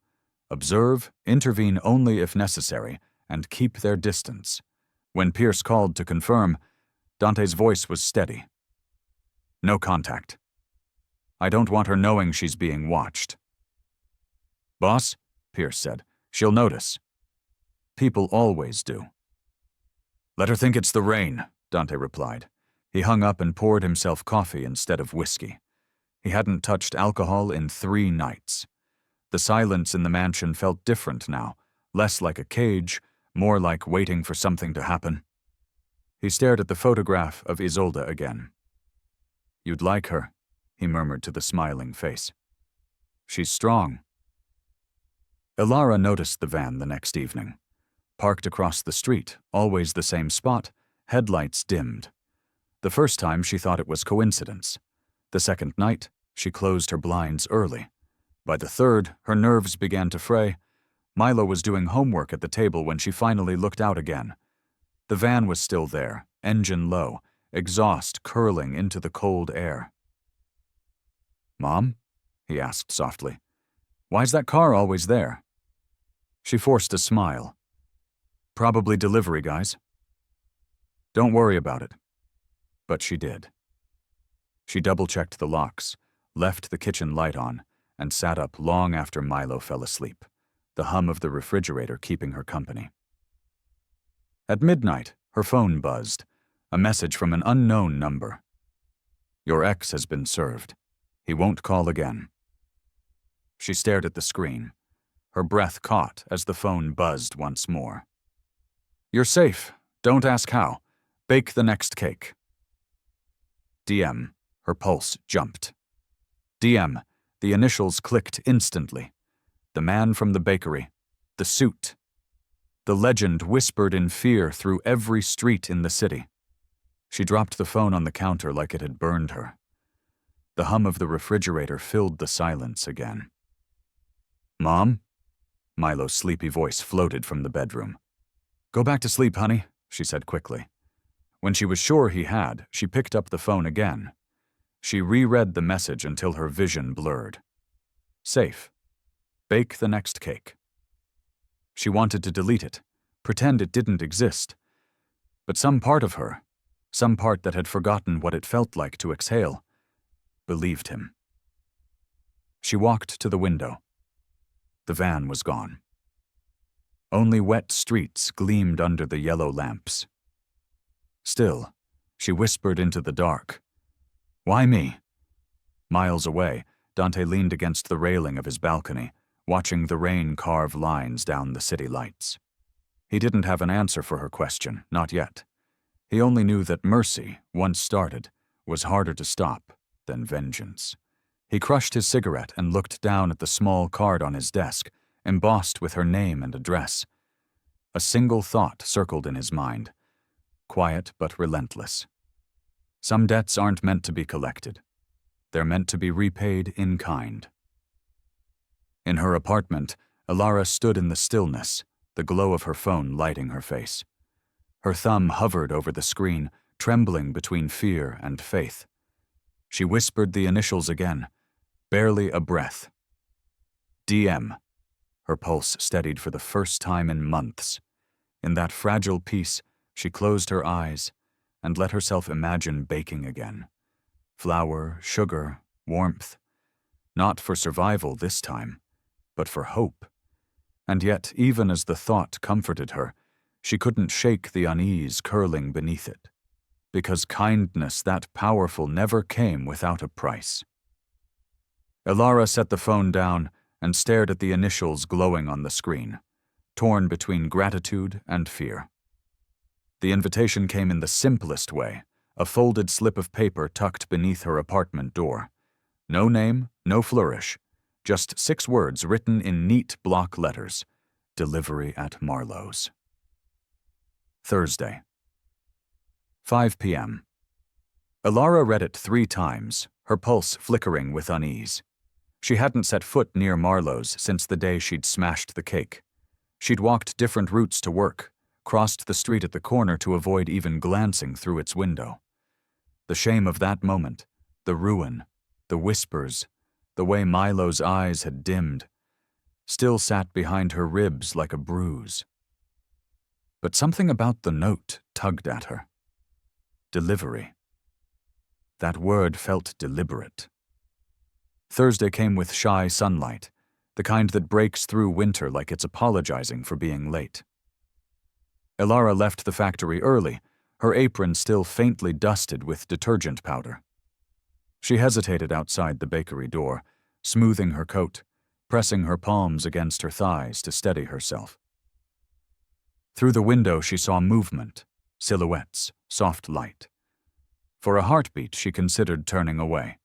Observe, intervene only if necessary, and keep their distance. When Pierce called to confirm, Dante's voice was steady. "No contact. I don't want her knowing she's being watched." "Boss," Pierce said, "she'll notice." "People always do." "Let her think it's the rain," Dante replied. He hung up and poured himself coffee instead of whiskey. He hadn't touched alcohol in 3 nights. The silence in the mansion felt different now, less like a cage, more like waiting for something to happen. He stared at the photograph of Isolde again. "You'd like her," he murmured to the smiling face. "She's strong." Elara noticed the van the next evening. Parked across the street, always the same spot, headlights dimmed. The first time she thought it was coincidence. The second night, she closed her blinds early. By the third, her nerves began to fray. Milo was doing homework at the table when she finally looked out again. The van was still there, engine low, exhaust curling into the cold air. "Mom?" he asked softly. "Why's that car always there?" She forced a smile. "Probably delivery guys." "Don't worry about it." But she did. She double-checked the locks, left the kitchen light on, and sat up long after Milo fell asleep, the hum of the refrigerator keeping her company. At midnight, her phone buzzed, a message from an unknown number. "Your ex has been served. He won't call again." She stared at the screen. Her breath caught as the phone buzzed once more. "You're safe. Don't ask how. Bake the next cake." DM. Her pulse jumped. DM. The initials clicked instantly. The man from the bakery. The suit. The legend whispered in fear through every street in the city. She dropped the phone on the counter like it had burned her. The hum of the refrigerator filled the silence again. "Mom?" Milo's sleepy voice floated from the bedroom. "Go back to sleep, honey," she said quickly. When she was sure he had, she picked up the phone again. She reread the message until her vision blurred. Safe. Bake the next cake. She wanted to delete it, pretend it didn't exist. But some part of her, some part that had forgotten what it felt like to exhale, believed him. She walked to the window. The van was gone. Only wet streets gleamed under the yellow lamps. Still, she whispered into the dark, "Why me?" Miles away, Dante leaned against the railing of his balcony, watching the rain carve lines down the city lights. He didn't have an answer for her question, not yet. He only knew that mercy, once started, was harder to stop than vengeance. He crushed his cigarette and looked down at the small card on his desk, embossed with her name and address. A single thought circled in his mind, quiet but relentless. Some debts aren't meant to be collected. They're meant to be repaid in kind. In her apartment, Elara stood in the stillness, the glow of her phone lighting her face. Her thumb hovered over the screen, trembling between fear and faith. She whispered the initials again, barely a breath. DM. Her pulse steadied for the first time in months. In that fragile peace, she closed her eyes and let herself imagine baking again. Flour, sugar, warmth. Not for survival this time, but for hope. And yet, even as the thought comforted her, she couldn't shake the unease curling beneath it. Because kindness that powerful never came without a price. Elara set the phone down and stared at the initials glowing on the screen, torn between gratitude and fear. The invitation came in the simplest way, a folded slip of paper tucked beneath her apartment door. No name, no flourish, just 6 words written in neat block letters. Delivery at Marlow's. Thursday. 5 p.m. Elara read it 3 times, her pulse flickering with unease. She hadn't set foot near Marlow's since the day she'd smashed the cake. She'd walked different routes to work, crossed the street at the corner to avoid even glancing through its window. The shame of that moment, the ruin, the whispers, the way Milo's eyes had dimmed, still sat behind her ribs like a bruise. But something about the note tugged at her. Delivery. That word felt deliberate. Thursday came with shy sunlight, the kind that breaks through winter like it's apologizing for being late. Elara left the factory early, her apron still faintly dusted with detergent powder. She hesitated outside the bakery door, smoothing her coat, pressing her palms against her thighs to steady herself. Through the window she saw movement, silhouettes, soft light. For a heartbeat she considered turning away.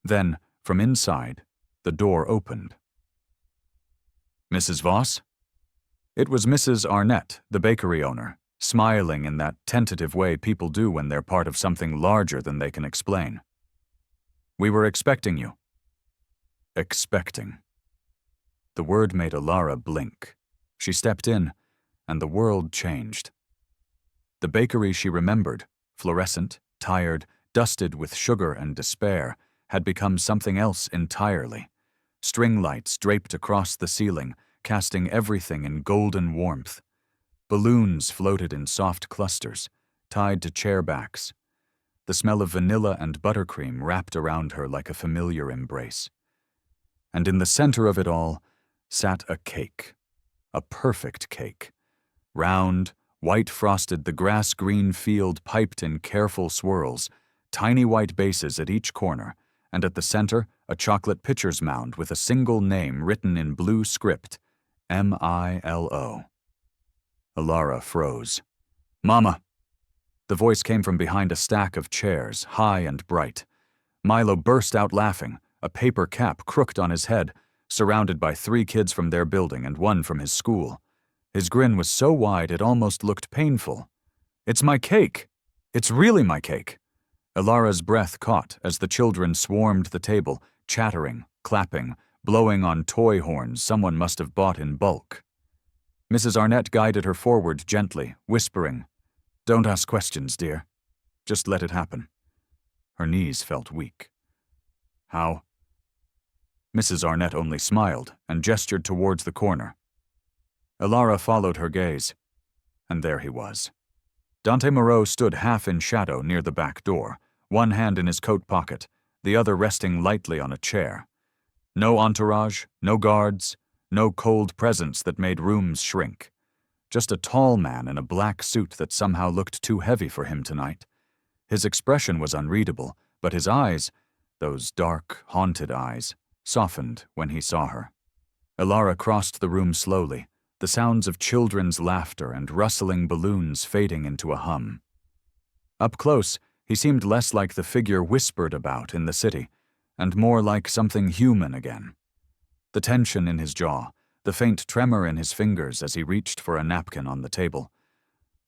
Then, from inside, the door opened. "Mrs. Voss?" It was Mrs. Arnett, the bakery owner, smiling in that tentative way people do when they're part of something larger than they can explain. "We were expecting you." Expecting. The word made Elara blink. She stepped in, and the world changed. The bakery she remembered, fluorescent, tired, dusted with sugar and despair, had become something else entirely. String lights draped across the ceiling, casting everything in golden warmth. Balloons floated in soft clusters, tied to chair backs. The smell of vanilla and buttercream wrapped around her like a familiar embrace. And in the center of it all sat a cake. A perfect cake. Round, white-frosted, the grass-green field piped in careful swirls, tiny white bases at each corner, and at the center, a chocolate pitcher's mound with a single name written in blue script, M-I-L-O. Elara froze. "Mama!" The voice came from behind a stack of chairs, high and bright. Milo burst out laughing, a paper cap crooked on his head, surrounded by 3 kids from their building and 1 from his school. His grin was so wide it almost looked painful. "It's my cake! It's really my cake!" Elara's breath caught as the children swarmed the table, chattering, clapping, blowing on toy horns someone must have bought in bulk. Mrs. Arnett guided her forward gently, whispering, "Don't ask questions, dear. Just let it happen." Her knees felt weak. "How?" Mrs. Arnett only smiled and gestured towards the corner. Elara followed her gaze, and there he was. Dante Moreau stood half in shadow near the back door, one hand in his coat pocket, the other resting lightly on a chair. No entourage, no guards, no cold presence that made rooms shrink. Just a tall man in a black suit that somehow looked too heavy for him tonight. His expression was unreadable, but his eyes, those dark, haunted eyes, softened when he saw her. Elara crossed the room slowly, the sounds of children's laughter and rustling balloons fading into a hum. Up close, he seemed less like the figure whispered about in the city, and more like something human again. The tension in his jaw, the faint tremor in his fingers as he reached for a napkin on the table,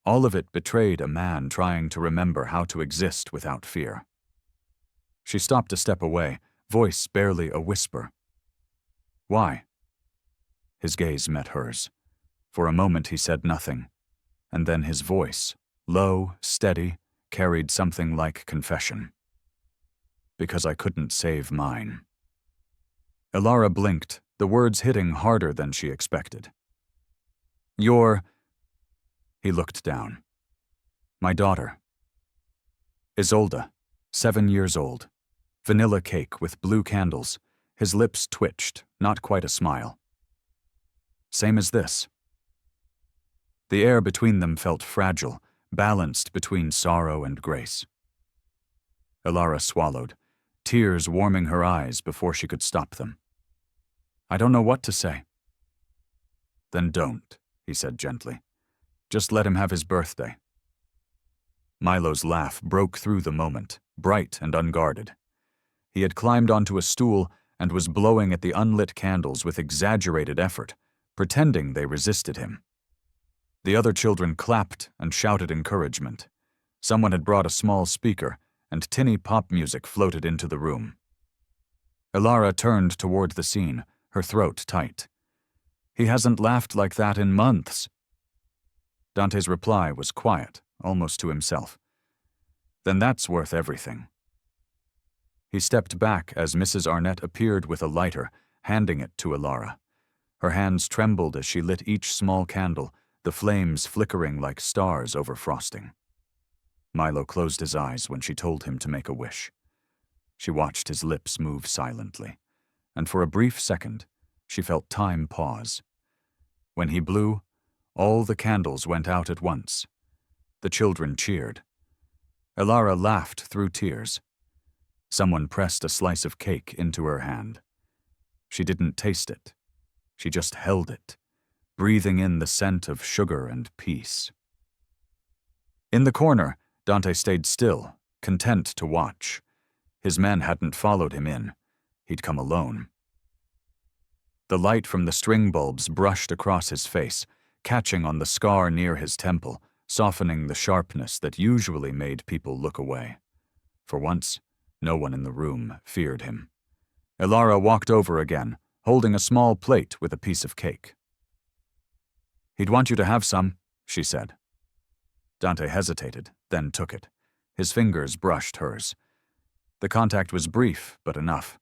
all of it betrayed a man trying to remember how to exist without fear. She stopped a step away, voice barely a whisper. "Why?" His gaze met hers. For a moment he said nothing, and then his voice, low, steady, carried something like confession. "Because I couldn't save mine." Elara blinked, the words hitting harder than she expected. "You're—" He looked down. "My daughter. Isolde, 7 years old. Vanilla cake with blue candles." His lips twitched, not quite a smile. "Same as this." The air between them felt fragile, balanced between sorrow and grace. Elara swallowed, tears warming her eyes before she could stop them. "I don't know what to say." "Then don't," he said gently. "Just let him have his birthday." Milo's laugh broke through the moment, bright and unguarded. He had climbed onto a stool and was blowing at the unlit candles with exaggerated effort, pretending they resisted him. The other children clapped and shouted encouragement. Someone had brought a small speaker, and tinny pop music floated into the room. Elara turned toward the scene, her throat tight. "He hasn't laughed like that in months." Dante's reply was quiet, almost to himself. "Then that's worth everything." He stepped back as Mrs. Arnett appeared with a lighter, handing it to Elara. Her hands trembled as she lit each small candle, the flames flickering like stars over frosting. Milo closed his eyes when she told him to make a wish. She watched his lips move silently, and for a brief second, she felt time pause. When he blew, all the candles went out at once. The children cheered. Elara laughed through tears. Someone pressed a slice of cake into her hand. She didn't taste it. She just held it, breathing in the scent of sugar and peace. In the corner, Dante stayed still, content to watch. His men hadn't followed him in. He'd come alone. The light from the string bulbs brushed across his face, catching on the scar near his temple, softening the sharpness that usually made people look away. For once, no one in the room feared him. Elara walked over again, holding a small plate with a piece of cake. "He'd want you to have some," she said. Dante hesitated, then took it. His fingers brushed hers. The contact was brief, but enough.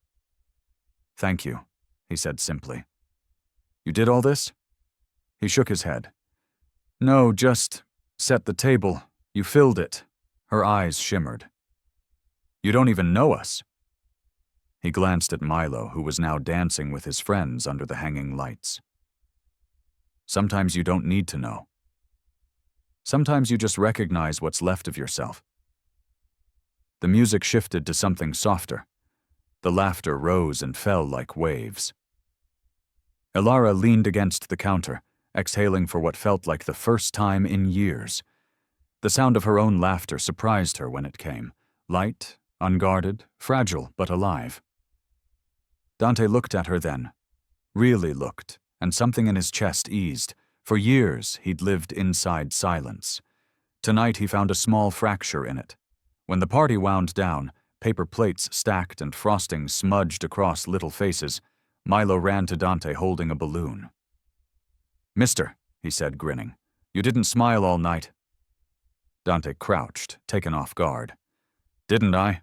"Thank you," he said simply. "You did all this?" He shook his head. "No, just set the table. You filled it." Her eyes shimmered. "You don't even know us." He glanced at Milo, who was now dancing with his friends under the hanging lights. "Sometimes you don't need to know. Sometimes you just recognize what's left of yourself." The music shifted to something softer. The laughter rose and fell like waves. Elara leaned against the counter, exhaling for what felt like the first time in years. The sound of her own laughter surprised her when it came, light, unguarded, fragile, but alive. Dante looked at her then, really looked, and something in his chest eased. For years, he'd lived inside silence. Tonight, he found a small fracture in it. When the party wound down, paper plates stacked and frosting smudged across little faces, Milo ran to Dante holding a balloon. "Mister," he said, grinning, "you didn't smile all night." Dante crouched, taken off guard. "Didn't I?"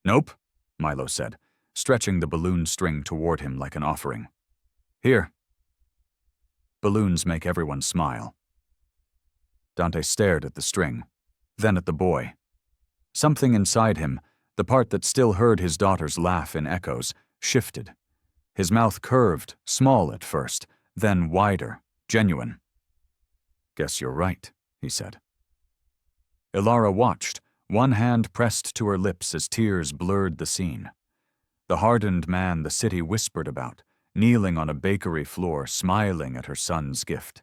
"Nope," Milo said, stretching the balloon string toward him like an offering. "Here." Balloons make everyone smile. Dante stared at the string, then at the boy. Something inside him, the part that still heard his daughter's laugh in echoes, shifted. His mouth curved, small at first, then wider, genuine. "Guess you're right," he said. Elara watched, one hand pressed to her lips as tears blurred the scene. The hardened man the city whispered about, kneeling on a bakery floor, smiling at her son's gift.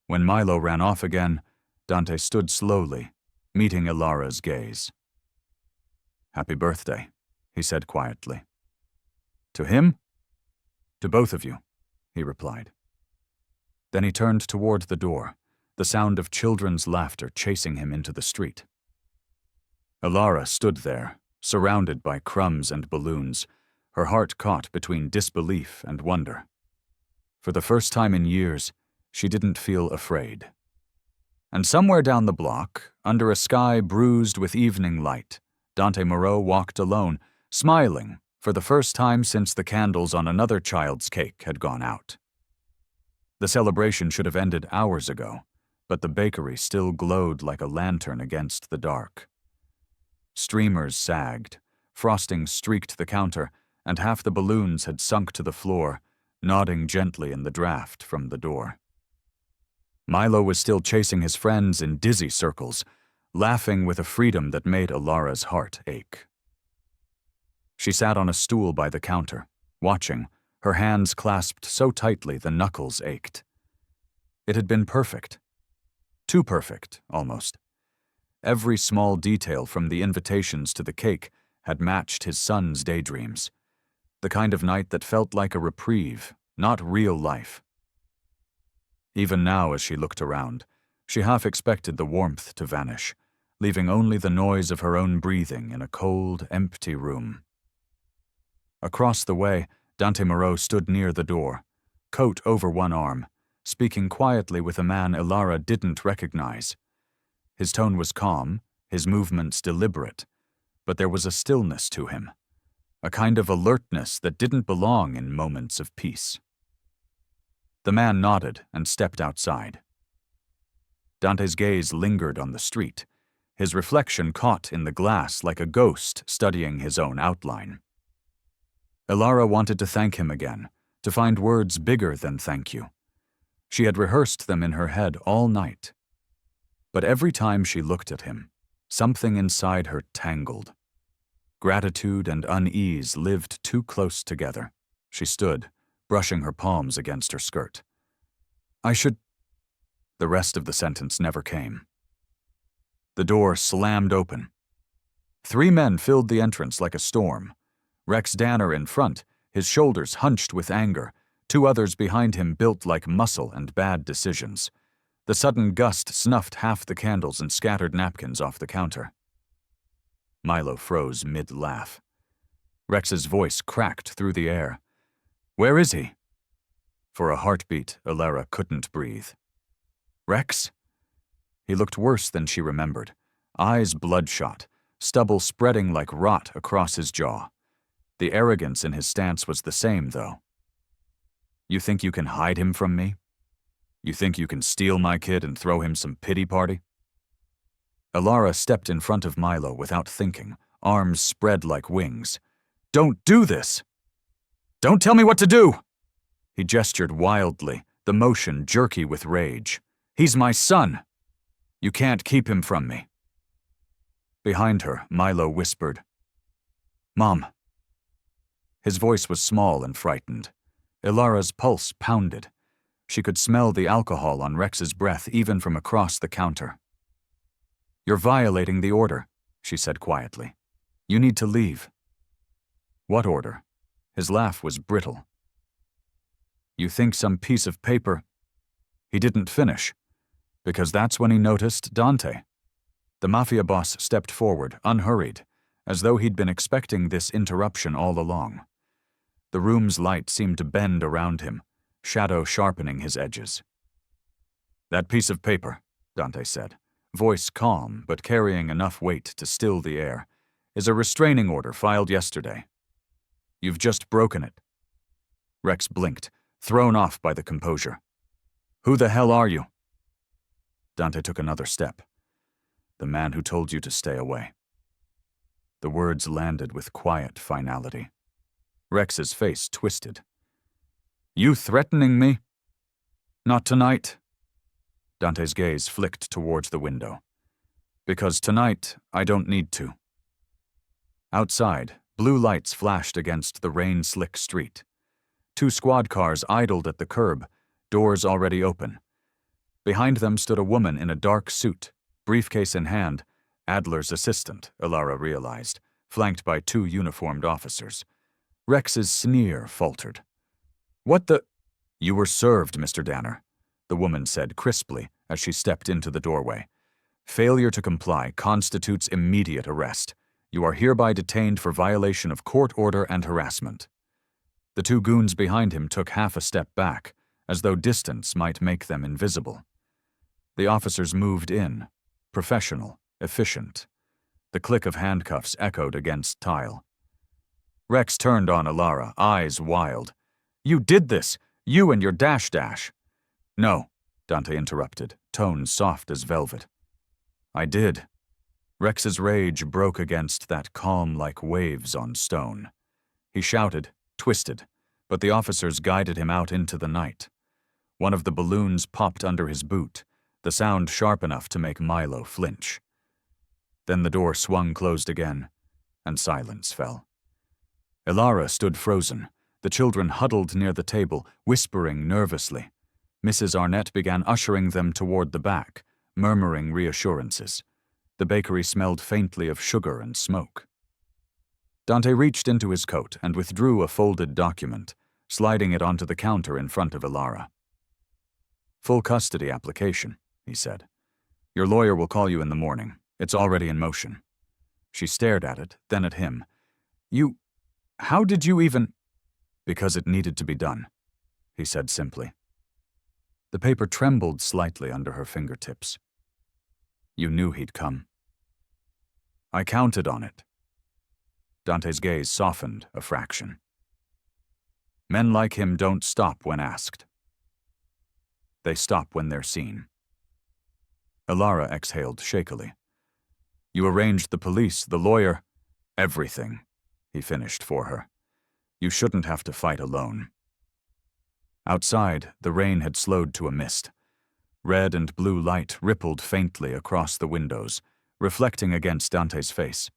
When Milo ran off again, Dante stood slowly, meeting Elara's gaze. "Happy birthday," he said quietly. "To him?" "To both of you," he replied. Then he turned toward the door, the sound of children's laughter chasing him into the street. Elara stood there, surrounded by crumbs and balloons, her heart caught between disbelief and wonder. For the first time in years, she didn't feel afraid. And somewhere down the block, under a sky bruised with evening light, Dante Moreau walked alone, smiling for the first time since the candles on another child's cake had gone out. The celebration should have ended hours ago, but the bakery still glowed like a lantern against the dark. Streamers sagged, frosting streaked the counter, and half the balloons had sunk to the floor, nodding gently in the draft from the door. Milo was still chasing his friends in dizzy circles, laughing with a freedom that made Elara's heart ache. She sat on a stool by the counter, watching, her hands clasped so tightly the knuckles ached. It had been perfect. Too perfect, almost. Every small detail from the invitations to the cake had matched his son's daydreams. The kind of night that felt like a reprieve, not real life. Even now, as she looked around, she half expected the warmth to vanish, leaving only the noise of her own breathing in a cold, empty room. Across the way, Dante Moreau stood near the door, coat over one arm, speaking quietly with a man Elara didn't recognize. His tone was calm, his movements deliberate, but there was a stillness to him, a kind of alertness that didn't belong in moments of peace. The man nodded and stepped outside. Dante's gaze lingered on the street, his reflection caught in the glass like a ghost studying his own outline. Elara wanted to thank him again, to find words bigger than thank you. She had rehearsed them in her head all night. But every time she looked at him, something inside her tangled. Gratitude and unease lived too close together. She stood, brushing her palms against her skirt. "I should—" The rest of the sentence never came. The door slammed open. 3 men filled the entrance like a storm. Rex Danner in front, his shoulders hunched with anger, 2 others behind him built like muscle and bad decisions. The sudden gust snuffed half the candles and scattered napkins off the counter. Milo froze mid-laugh. Rex's voice cracked through the air. "Where is he?" For a heartbeat, Elara couldn't breathe. "Rex?" He looked worse than she remembered, eyes bloodshot, stubble spreading like rot across his jaw. The arrogance in his stance was the same, though. "You think you can hide him from me? You think you can steal my kid and throw him some pity party?" Elara stepped in front of Milo without thinking, arms spread like wings. "Don't do this! Don't tell me what to do!" He gestured wildly, the motion jerky with rage. "He's my son! You can't keep him from me." Behind her, Milo whispered, "Mom." His voice was small and frightened. Elara's pulse pounded. She could smell the alcohol on Rex's breath even from across the counter. "You're violating the order," she said quietly. "You need to leave." "What order?" His laugh was brittle. "You think some piece of paper—" He didn't finish, because that's when he noticed Dante. The Mafia boss stepped forward, unhurried, as though he'd been expecting this interruption all along. The room's light seemed to bend around him, shadow sharpening his edges. "That piece of paper," Dante said, voice calm but carrying enough weight to still the air, "is a restraining order filed yesterday. You've just broken it." Rex blinked, thrown off by the composure. "Who the hell are you?" Dante took another step. "The man who told you to stay away." The words landed with quiet finality. Rex's face twisted. "You threatening me?" "Not tonight." Dante's gaze flicked towards the window. "Because tonight, I don't need to." Outside, blue lights flashed against the rain-slick street. 2 squad cars idled at the curb, doors already open. Behind them stood a woman in a dark suit, briefcase in hand, Adler's assistant, Elara realized, flanked by 2 uniformed officers. Rex's sneer faltered. "What the—" "You were served, Mr. Danner," the woman said crisply as she stepped into the doorway. "Failure to comply constitutes immediate arrest. You are hereby detained for violation of court order and harassment." The 2 goons behind him took half a step back, as though distance might make them invisible. The officers moved in, professional, efficient. The click of handcuffs echoed against tile. Rex turned on Elara, eyes wild. "You did this! You and your dash dash!" "No," Dante interrupted, tone soft as velvet. "I did." Rex's rage broke against that calm like waves on stone. He shouted, twisted, but the officers guided him out into the night. One of the balloons popped under his boot, the sound sharp enough to make Milo flinch. Then the door swung closed again, and silence fell. Elara stood frozen, the children huddled near the table, whispering nervously. Mrs. Arnett began ushering them toward the back, murmuring reassurances. The bakery smelled faintly of sugar and smoke. Dante reached into his coat and withdrew a folded document, sliding it onto the counter in front of Elara. "Full custody application," he said. "Your lawyer will call you in the morning. It's already in motion." She stared at it, then at him. How did you even—" "Because it needed to be done," he said simply. The paper trembled slightly under her fingertips. "You knew he'd come." "I counted on it." Dante's gaze softened a fraction. "Men like him don't stop when asked. They stop when they're seen." Elara exhaled shakily. "You arranged the police, the lawyer—" "Everything," he finished for her. "You shouldn't have to fight alone." Outside, the rain had slowed to a mist. Red and blue light rippled faintly across the windows, reflecting against Dante's face.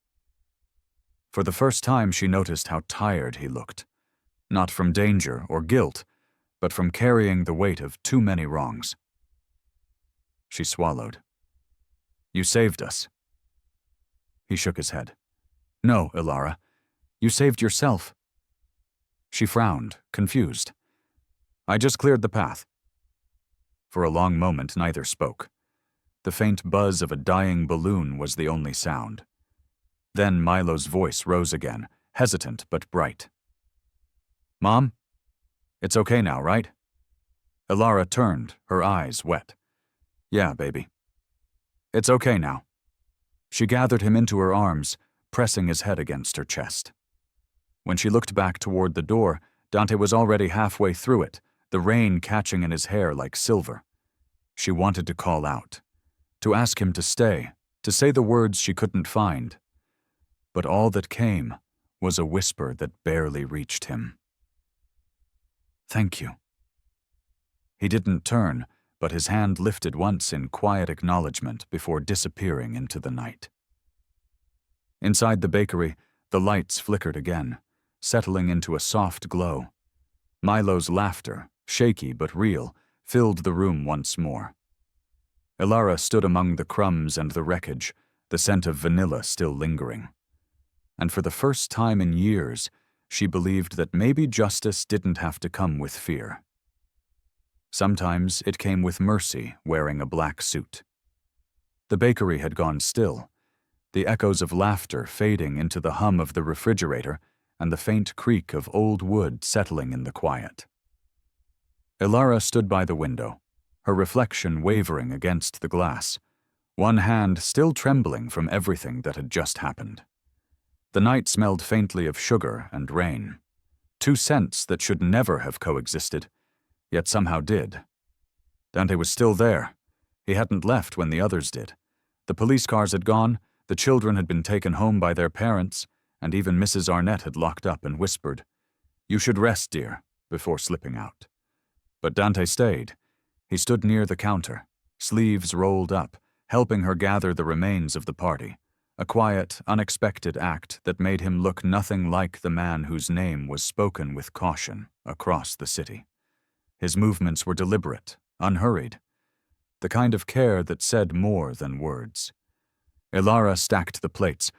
For the first time, she noticed how tired he looked. Not from danger or guilt, but from carrying the weight of too many wrongs. She swallowed. "You saved us." He shook his head. "No, Elara. You saved yourself." She frowned, confused. "I just cleared the path." For a long moment, neither spoke. The faint buzz of a dying balloon was the only sound. Then Milo's voice rose again, hesitant but bright. "Mom? It's okay now, right?" Elara turned, her eyes wet. "Yeah, baby. It's okay now." She gathered him into her arms, pressing his head against her chest. When she looked back toward the door, Dante was already halfway through it, the rain catching in his hair like silver. She wanted to call out, to ask him to stay, to say the words she couldn't find. But all that came was a whisper that barely reached him. "Thank you." He didn't turn, but his hand lifted once in quiet acknowledgement before disappearing into the night. Inside the bakery, the lights flickered again, settling into a soft glow. Milo's laughter, shaky but real, filled the room once more. Elara stood among the crumbs and the wreckage, the scent of vanilla still lingering. And for the first time in years, she believed that maybe justice didn't have to come with fear. Sometimes it came with mercy wearing a black suit. The bakery had gone still, the echoes of laughter fading into the hum of the refrigerator and the faint creak of old wood settling in the quiet. Elara stood by the window, her reflection wavering against the glass, one hand still trembling from everything that had just happened. The night smelled faintly of sugar and rain, two scents that should never have coexisted, yet somehow did. Dante was still there. He hadn't left when the others did. The police cars had gone, the children had been taken home by their parents, and even Mrs. Arnett had locked up and whispered, "You should rest, dear," before slipping out. But Dante stayed. He stood near the counter, sleeves rolled up, helping her gather the remains of the party, a quiet, unexpected act that made him look nothing like the man whose name was spoken with caution across the city. His movements were deliberate, unhurried, the kind of care that said more than words. Elara stacked the plates,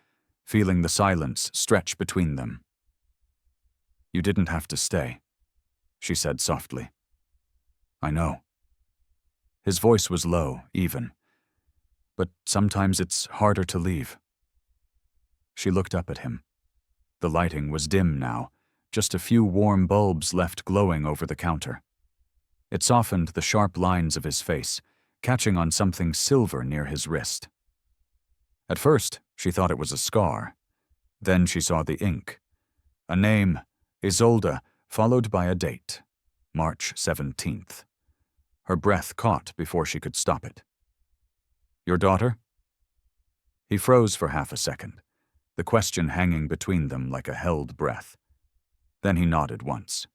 feeling the silence stretch between them. "You didn't have to stay," she said softly. "I know." His voice was low, even. "But sometimes it's harder to leave." She looked up at him. The lighting was dim now, just a few warm bulbs left glowing over the counter. It softened the sharp lines of his face, catching on something silver near his wrist. At first, she thought it was a scar. Then she saw the ink. A name, Isolde, followed by a date, March 17th. Her breath caught before she could stop it. "Your daughter?" He froze for half a second, the question hanging between them like a held breath. Then he nodded once.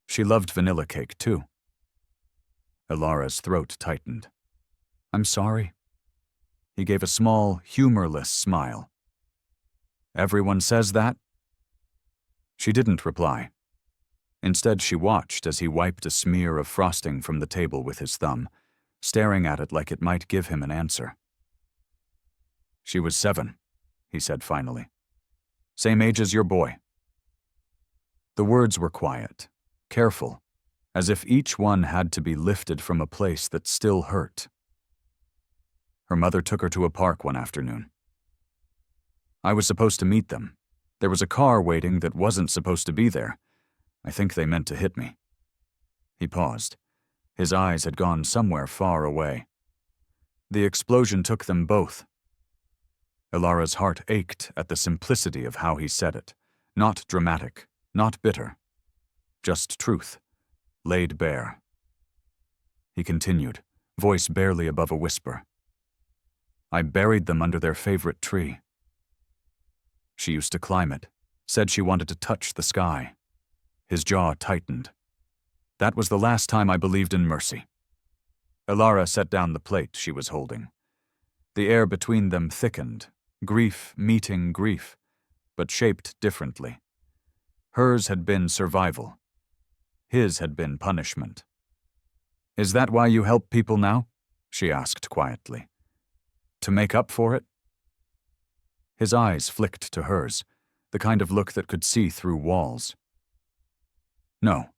"She loved vanilla cake, too." Elara's throat tightened. "I'm sorry." He gave a small, humorless smile. "Everyone says that?" She didn't reply. Instead, she watched as he wiped a smear of frosting from the table with his thumb, staring at it like it might give him an answer. "She was 7, he said finally. "Same age as your boy." The words were quiet, careful, as if each one had to be lifted from a place that still hurt. Her mother took her to a park one afternoon. "I was supposed to meet them. There was a car waiting that wasn't supposed to be there. I think they meant to hit me." He paused. His eyes had gone somewhere far away. "The explosion took them both." Elara's heart ached at the simplicity of how he said it. Not dramatic, not bitter. Just truth, laid bare. He continued, voice barely above a whisper. "I buried them under their favorite tree. She used to climb it, said she wanted to touch the sky." His jaw tightened. "That was the last time I believed in mercy." Elara set down the plate she was holding. The air between them thickened, grief meeting grief, but shaped differently. Hers had been survival. His had been punishment. "Is that why you help people now?" she asked quietly. "To make up for it?" His eyes flicked to hers, the kind of look that could see through walls. "No.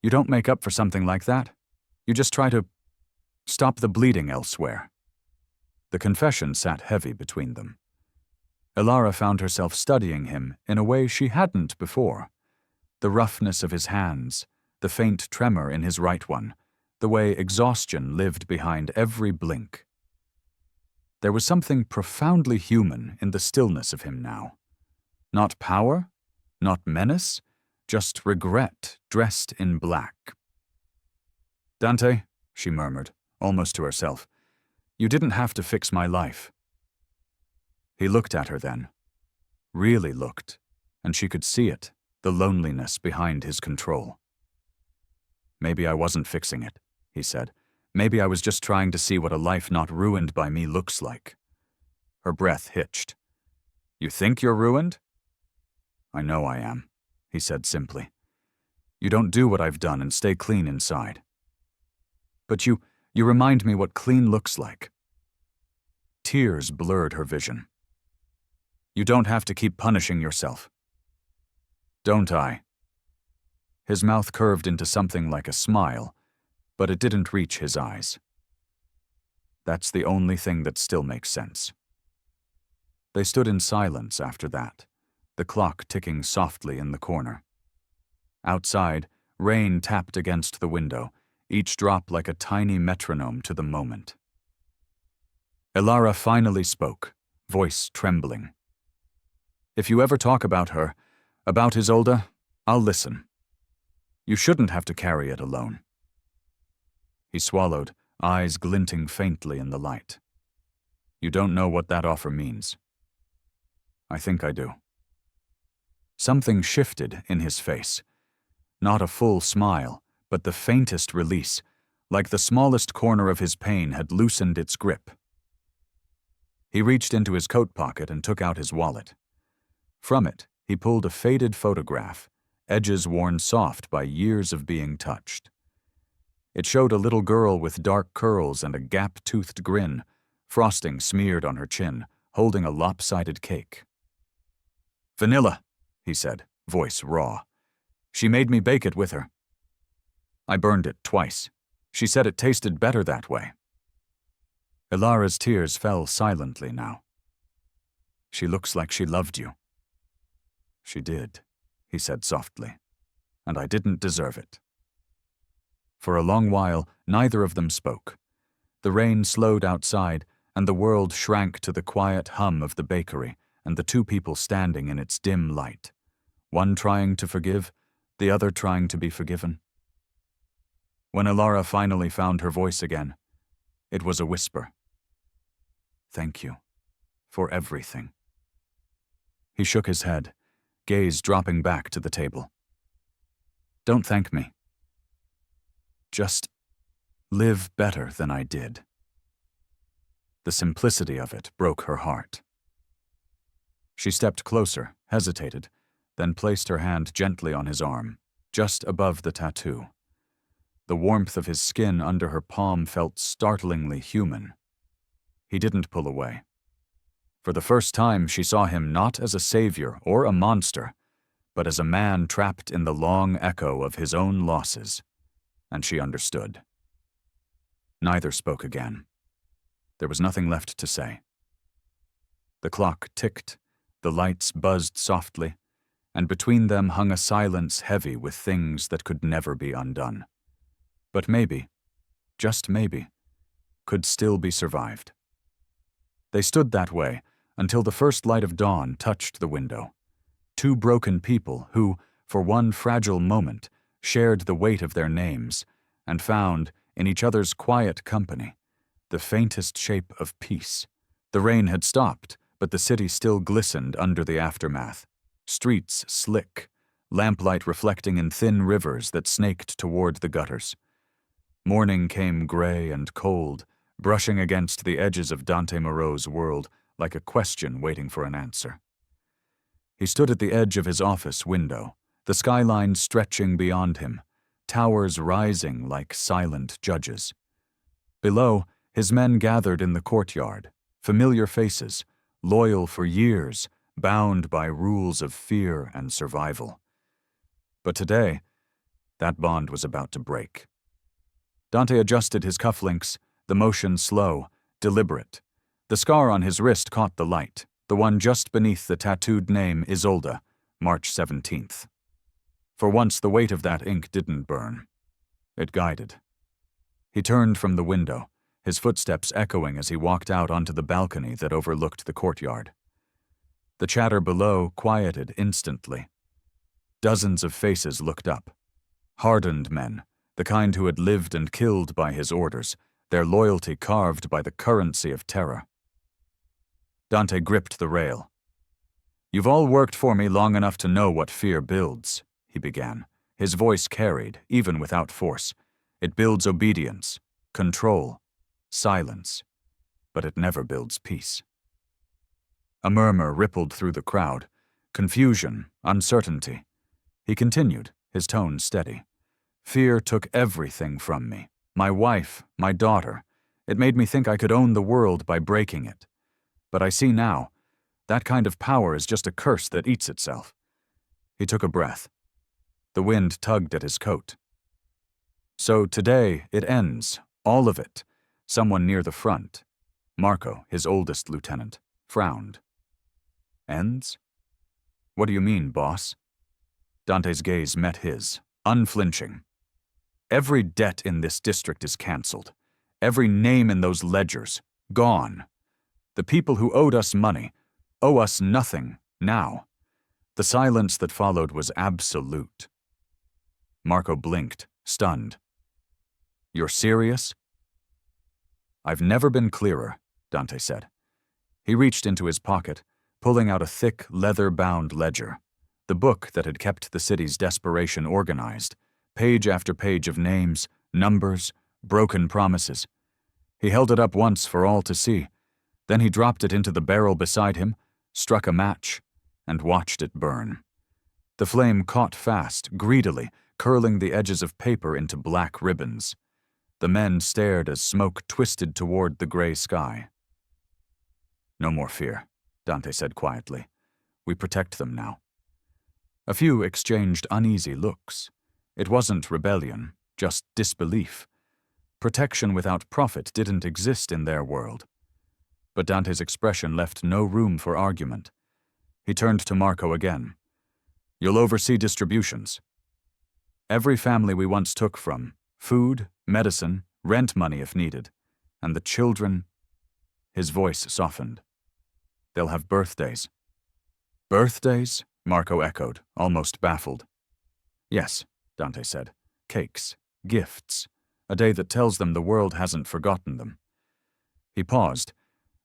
You don't make up for something like that. You just try to stop the bleeding elsewhere." The confession sat heavy between them. Elara found herself studying him in a way she hadn't before. The roughness of his hands, the faint tremor in his right one, the way exhaustion lived behind every blink. There was something profoundly human in the stillness of him now. Not power, not menace, just regret dressed in black. "Dante," she murmured, almost to herself, "you didn't have to fix my life." He looked at her then. Really looked, and she could see it, the loneliness behind his control. "Maybe I wasn't fixing it," he said. "Maybe I was just trying to see what a life not ruined by me looks like." Her breath hitched. "You think you're ruined?" "I know I am," he said simply. "You don't do what I've done and stay clean inside." "But you remind me what clean looks like." Tears blurred her vision. "You don't have to keep punishing yourself." "Don't I?" His mouth curved into something like a smile, but it didn't reach his eyes. "That's the only thing that still makes sense." They stood in silence after that, the clock ticking softly in the corner. Outside, rain tapped against the window, each drop like a tiny metronome to the moment. Elara finally spoke, voice trembling. "If you ever talk about her, about Isolde, I'll listen. You shouldn't have to carry it alone." He swallowed, eyes glinting faintly in the light. "You don't know what that offer means." "I think I do." Something shifted in his face. Not a full smile, but the faintest release, like the smallest corner of his pain had loosened its grip. He reached into his coat pocket and took out his wallet. From it, he pulled a faded photograph, edges worn soft by years of being touched. It showed a little girl with dark curls and a gap-toothed grin, frosting smeared on her chin, holding a lopsided cake. "Vanilla," he said, voice raw. "She made me bake it with her. I burned it twice. She said it tasted better that way." Elara's tears fell silently now. "She looks like she loved you." "She did," he said softly, "and I didn't deserve it." For a long while, neither of them spoke. The rain slowed outside, and the world shrank to the quiet hum of the bakery and the two people standing in its dim light, one trying to forgive, the other trying to be forgiven. When Elara finally found her voice again, it was a whisper. "Thank you for everything." He shook his head, gaze dropping back to the table. "Don't thank me. Just live better than I did." The simplicity of it broke her heart. She stepped closer, hesitated, then placed her hand gently on his arm, just above the tattoo. The warmth of his skin under her palm felt startlingly human. He didn't pull away. For the first time, she saw him not as a savior or a monster, but as a man trapped in the long echo of his own losses, and she understood. Neither spoke again. There was nothing left to say. The clock ticked, the lights buzzed softly, and between them hung a silence heavy with things that could never be undone. But maybe, just maybe, could still be survived. They stood that way until the first light of dawn touched the window. Two broken people who, for one fragile moment, shared the weight of their names and found, in each other's quiet company, the faintest shape of peace. The rain had stopped, but the city still glistened under the aftermath. Streets slick, lamplight reflecting in thin rivers that snaked toward the gutters. Morning came gray and cold, brushing against the edges of Dante Moreau's world like a question waiting for an answer. He stood at the edge of his office window, the skyline stretching beyond him, towers rising like silent judges. Below, his men gathered in the courtyard, familiar faces, loyal for years, bound by rules of fear and survival. But today, that bond was about to break. Dante adjusted his cufflinks, the motion slow, deliberate. The scar on his wrist caught the light, the one just beneath the tattooed name Isolde, March 17th. For once, the weight of that ink didn't burn. It guided. He turned from the window, his footsteps echoing as he walked out onto the balcony that overlooked the courtyard. The chatter below quieted instantly. Dozens of faces looked up. Hardened men, the kind who had lived and killed by his orders, their loyalty carved by the currency of terror. Dante gripped the rail. "You've all worked for me long enough to know what fear builds," he began. His voice carried, even without force. "It builds obedience, control, silence, but it never builds peace." A murmur rippled through the crowd, confusion, uncertainty. He continued, his tone steady. "Fear took everything from me. My wife, my daughter. It made me think I could own the world by breaking it. But I see now, that kind of power is just a curse that eats itself." He took a breath. The wind tugged at his coat. "So today it ends, all of it." Someone near the front, Marco, his oldest lieutenant, frowned. "Ends?" What do you mean, boss? Dante's gaze met his, unflinching. Every debt in this district is cancelled. Every name in those ledgers, gone. The people who owed us money owe us nothing now. The silence that followed was absolute. Marco blinked, stunned. You're serious? I've never been clearer, Dante said. He reached into his pocket, pulling out a thick, leather-bound ledger, the book that had kept the city's desperation organized, page after page of names, numbers, broken promises. He held it up once for all to see. Then he dropped it into the barrel beside him, struck a match, and watched it burn. The flame caught fast, greedily, curling the edges of paper into black ribbons. The men stared as smoke twisted toward the gray sky. No more fear, Dante said quietly. We protect them now. A few exchanged uneasy looks. It wasn't rebellion, just disbelief. Protection without profit didn't exist in their world. But Dante's expression left no room for argument. He turned to Marco again. You'll oversee distributions. Every family we once took from, food, medicine, rent money if needed, and the children. His voice softened. They'll have birthdays. Birthdays? Marco echoed, almost baffled. Yes, Dante said. Cakes, gifts, a day that tells them the world hasn't forgotten them. He paused,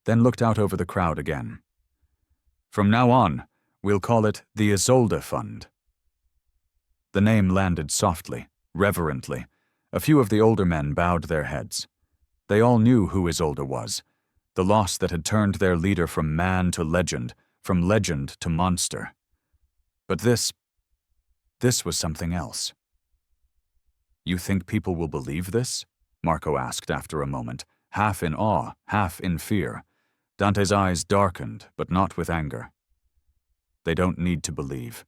then looked out over the crowd again. From now on, we'll call it the Isolde Fund. The name landed softly, reverently. A few of the older men bowed their heads. They all knew who Isolde was, the loss that had turned their leader from man to legend, from legend to monster. But this was something else. You think people will believe this? Marco asked after a moment, half in awe, half in fear. Dante's eyes darkened, but not with anger. They don't need to believe.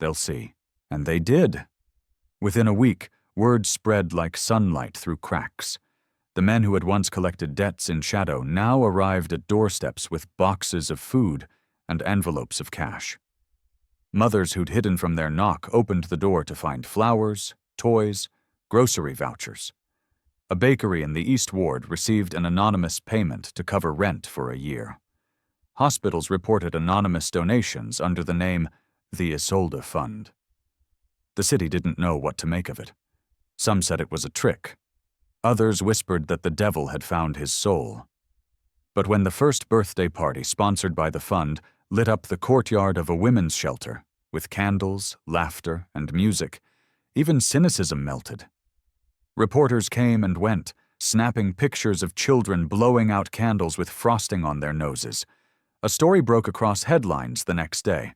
They'll see. And they did. Within a week, word spread like sunlight through cracks. The men who had once collected debts in shadow now arrived at doorsteps with boxes of food and envelopes of cash. Mothers who'd hidden from their knock opened the door to find flowers, toys, grocery vouchers. A bakery in the East Ward received an anonymous payment to cover rent for a year. Hospitals reported anonymous donations under the name the Isolde Fund. The city didn't know what to make of it. Some said it was a trick. Others whispered that the devil had found his soul. But when the first birthday party sponsored by the fund lit up the courtyard of a women's shelter, with candles, laughter, and music, even cynicism melted. Reporters came and went, snapping pictures of children blowing out candles with frosting on their noses. A story broke across headlines the next day.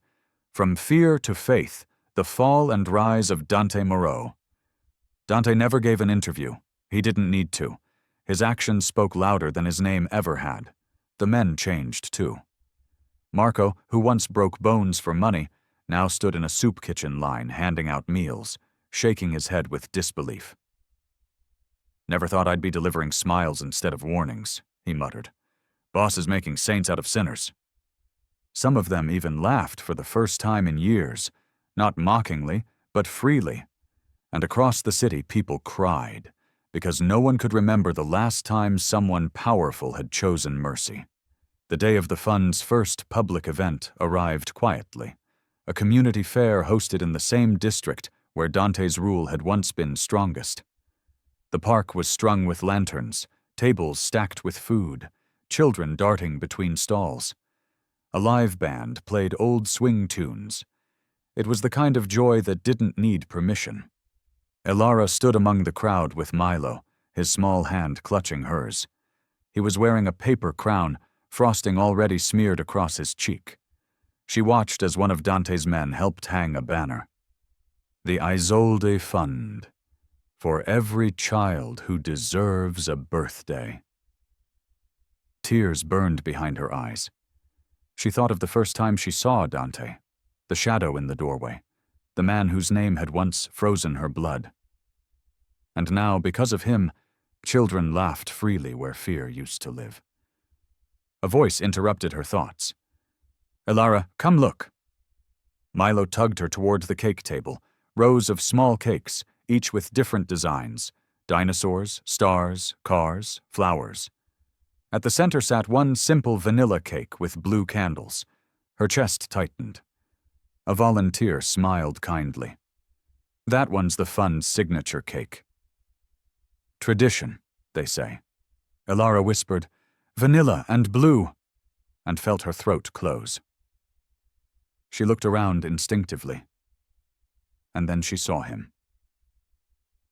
From fear to faith, the fall and rise of Dante Moreau. Dante never gave an interview. He didn't need to. His actions spoke louder than his name ever had. The men changed, too. Marco, who once broke bones for money, now stood in a soup kitchen line handing out meals, shaking his head with disbelief. Never thought I'd be delivering smiles instead of warnings, he muttered. Boss is making saints out of sinners. Some of them even laughed for the first time in years, not mockingly, but freely. And across the city people cried, because no one could remember the last time someone powerful had chosen mercy. The day of the fund's first public event arrived quietly, a community fair hosted in the same district where Dante's rule had once been strongest. The park was strung with lanterns, tables stacked with food, children darting between stalls. A live band played old swing tunes. It was the kind of joy that didn't need permission. Elara stood among the crowd with Milo, his small hand clutching hers. He was wearing a paper crown, frosting already smeared across his cheek. She watched as one of Dante's men helped hang a banner. The Isolde Fund, for every child who deserves a birthday. Tears burned behind her eyes. She thought of the first time she saw Dante, the shadow in the doorway, the man whose name had once frozen her blood. And now, because of him, children laughed freely where fear used to live. A voice interrupted her thoughts. Elara, come look. Milo tugged her toward the cake table, rows of small cakes, each with different designs: dinosaurs, stars, cars, flowers. At the center sat one simple vanilla cake with blue candles. Her chest tightened. A volunteer smiled kindly. "That one's the fund's signature cake." "Tradition," they say. Elara whispered, "Vanilla and blue," and felt her throat close. She looked around instinctively, and then she saw him.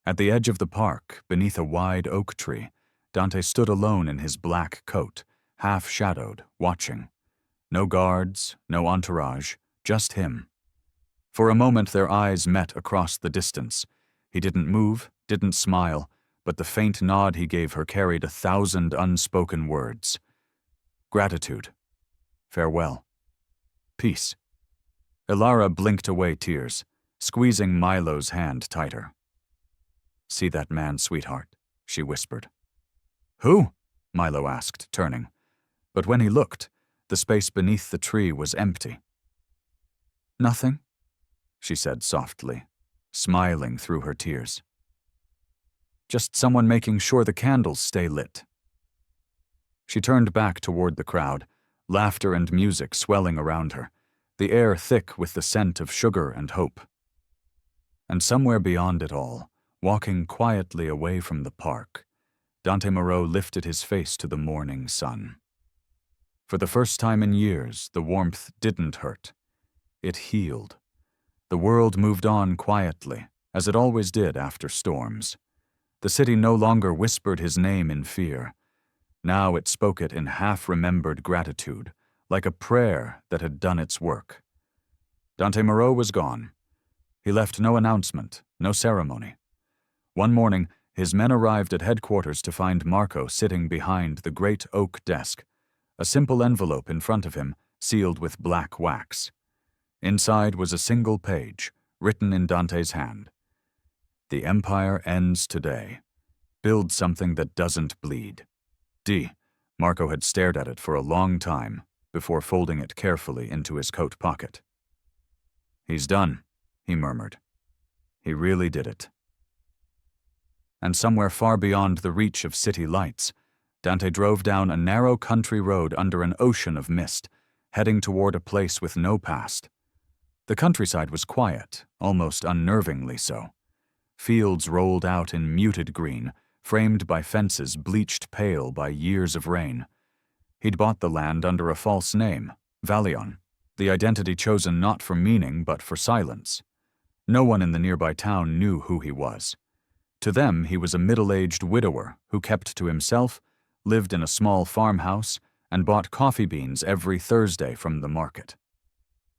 At the edge of the park, beneath a wide oak tree, Dante stood alone in his black coat, half-shadowed, watching. No guards, no entourage, just him. For a moment their eyes met across the distance. He didn't move, didn't smile, but the faint nod he gave her carried 1,000 unspoken words. Gratitude. Farewell. Peace. Elara blinked away tears, squeezing Milo's hand tighter. "See that man, sweetheart," she whispered. "Who?" Milo asked, turning. But when he looked, the space beneath the tree was empty. "Nothing," she said softly, smiling through her tears. "Just someone making sure the candles stay lit." She turned back toward the crowd, laughter and music swelling around her, the air thick with the scent of sugar and hope. And somewhere beyond it all, walking quietly away from the park, Dante Moreau lifted his face to the morning sun. For the first time in years, the warmth didn't hurt. It healed. The world moved on quietly, as it always did after storms. The city no longer whispered his name in fear. Now it spoke it in half-remembered gratitude, like a prayer that had done its work. Dante Moreau was gone. He left no announcement, no ceremony. One morning, his men arrived at headquarters to find Marco sitting behind the great oak desk, a simple envelope in front of him, sealed with black wax. Inside was a single page, written in Dante's hand. "The Empire ends today. Build something that doesn't bleed." Marco had stared at it for a long time, before folding it carefully into his coat pocket. "He's done," he murmured. "He really did it." And somewhere far beyond the reach of city lights, Dante drove down a narrow country road under an ocean of mist, heading toward a place with no past. The countryside was quiet, almost unnervingly so. Fields rolled out in muted green, framed by fences bleached pale by years of rain. He'd bought the land under a false name, Valion, the identity chosen not for meaning but for silence. No one in the nearby town knew who he was. To them, he was a middle-aged widower who kept to himself, lived in a small farmhouse, and bought coffee beans every Thursday from the market.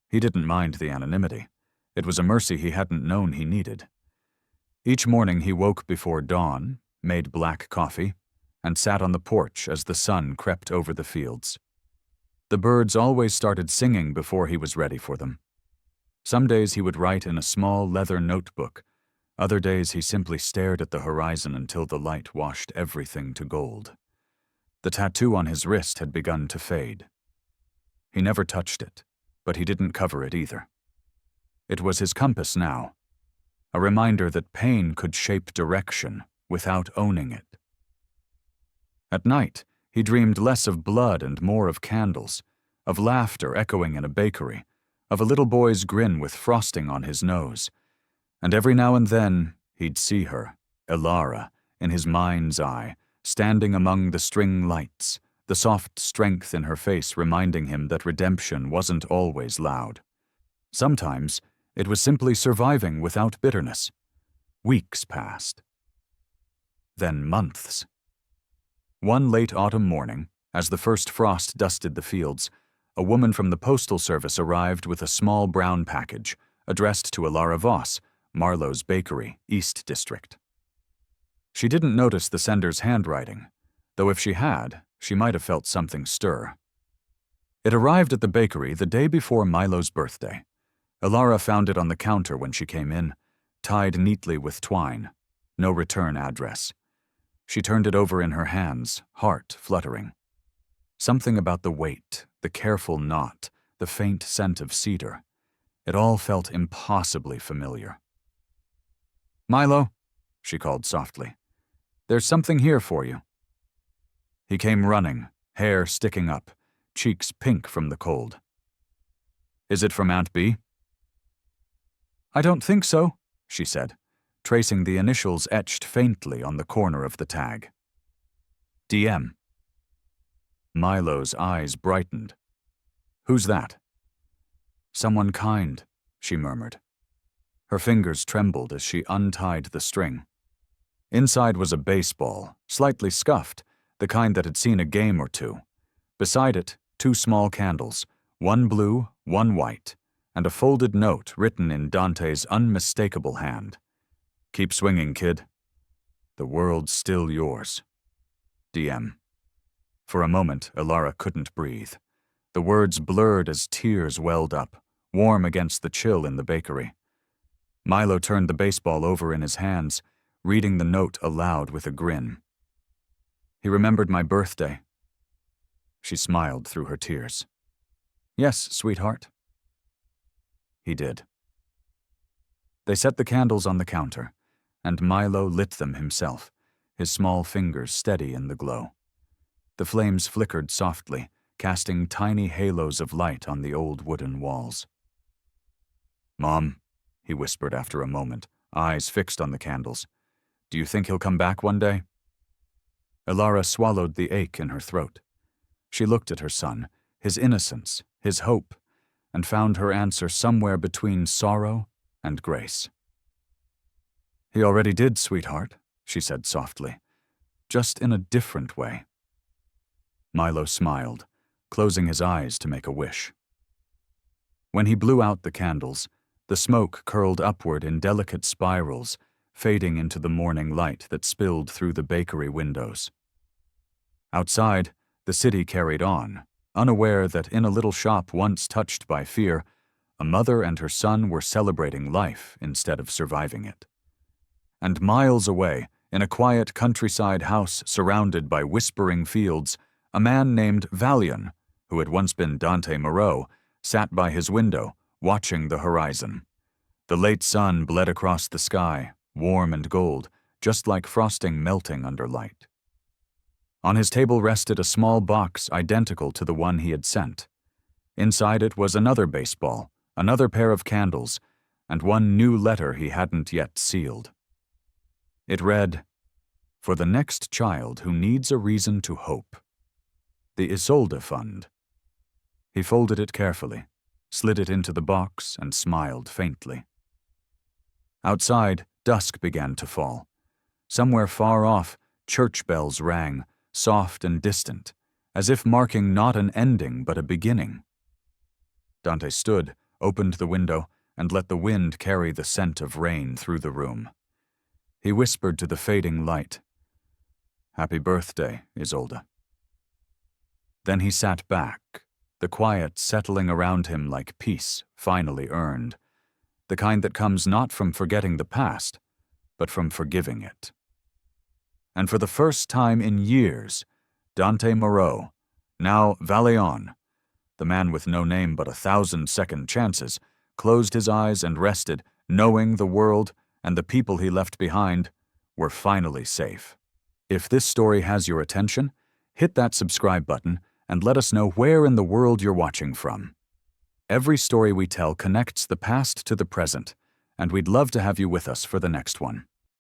He didn't mind the anonymity. It was a mercy he hadn't known he needed. Each morning he woke before dawn, made black coffee, and sat on the porch as the sun crept over the fields. The birds always started singing before he was ready for them. Some days he would write in a small leather notebook. Other days he simply stared at the horizon until the light washed everything to gold. The tattoo on his wrist had begun to fade. He never touched it, but he didn't cover it either. It was his compass now, a reminder that pain could shape direction without owning it. At night, he dreamed less of blood and more of candles, of laughter echoing in a bakery, of a little boy's grin with frosting on his nose. And every now and then, he'd see her, Elara, in his mind's eye, standing among the string lights, the soft strength in her face reminding him that redemption wasn't always loud. Sometimes, it was simply surviving without bitterness. Weeks passed. Then months. One late autumn morning, as the first frost dusted the fields, a woman from the postal service arrived with a small brown package, addressed to Elara Voss, Marlow's bakery, East District. She didn't notice the sender's handwriting, though if she had, she might have felt something stir. It arrived at the bakery the day before Milo's birthday. Elara found it on the counter when she came in, tied neatly with twine, no return address. She turned it over in her hands, heart fluttering. Something about the weight, the careful knot, the faint scent of cedar. It all felt impossibly familiar. "Milo," she called softly. "There's something here for you." He came running, hair sticking up, cheeks pink from the cold. "Is it from Aunt B?" "I don't think so," she said, tracing the initials etched faintly on the corner of the tag. "DM." Milo's eyes brightened. "Who's that?" "Someone kind," she murmured. Her fingers trembled as she untied the string. Inside was a baseball, slightly scuffed, the kind that had seen a game or two. Beside it, 2 small candles, one blue, one white, and a folded note written in Dante's unmistakable hand. "Keep swinging, kid. The world's still yours. DM." For a moment, Elara couldn't breathe. The words blurred as tears welled up, warm against the chill in the bakery. Milo turned the baseball over in his hands, reading the note aloud with a grin. "He remembered my birthday." She smiled through her tears. "Yes, sweetheart." He did. They set the candles on the counter, and Milo lit them himself, his small fingers steady in the glow. The flames flickered softly, casting tiny halos of light on the old wooden walls. "Mom," he whispered after a moment, eyes fixed on the candles, "do you think he'll come back one day?" Elara swallowed the ache in her throat. She looked at her son, his innocence, his hope, and found her answer somewhere between sorrow and grace. "He already did, sweetheart," she said softly, "just in a different way." Milo smiled, closing his eyes to make a wish. When he blew out the candles, the smoke curled upward in delicate spirals, fading into the morning light that spilled through the bakery windows. Outside, the city carried on, unaware that in a little shop once touched by fear, a mother and her son were celebrating life instead of surviving it. And miles away, in a quiet countryside house surrounded by whispering fields, a man named Valian, who had once been Dante Moreau, sat by his window, watching the horizon. The late sun bled across the sky, warm and gold, just like frosting melting under light. On his table rested a small box identical to the one he had sent. Inside it was another baseball, another pair of candles, and one new letter he hadn't yet sealed. It read, "For the next child who needs a reason to hope. The Isolde Fund." He folded it carefully, slid it into the box, and smiled faintly. Outside, dusk began to fall. Somewhere far off, church bells rang, soft and distant, as if marking not an ending but a beginning. Dante stood, opened the window, and let the wind carry the scent of rain through the room. He whispered to the fading light, "Happy birthday, Isolde." Then he sat back, the quiet settling around him like peace finally earned, the kind that comes not from forgetting the past, but from forgiving it. And for the first time in years, Dante Moreau, now Valian, the man with no name but 1,000 second chances, closed his eyes and rested, knowing the world and the people he left behind were finally safe. If this story has your attention, hit that subscribe button and let us know where in the world you're watching from. Every story we tell connects the past to the present, and we'd love to have you with us for the next one.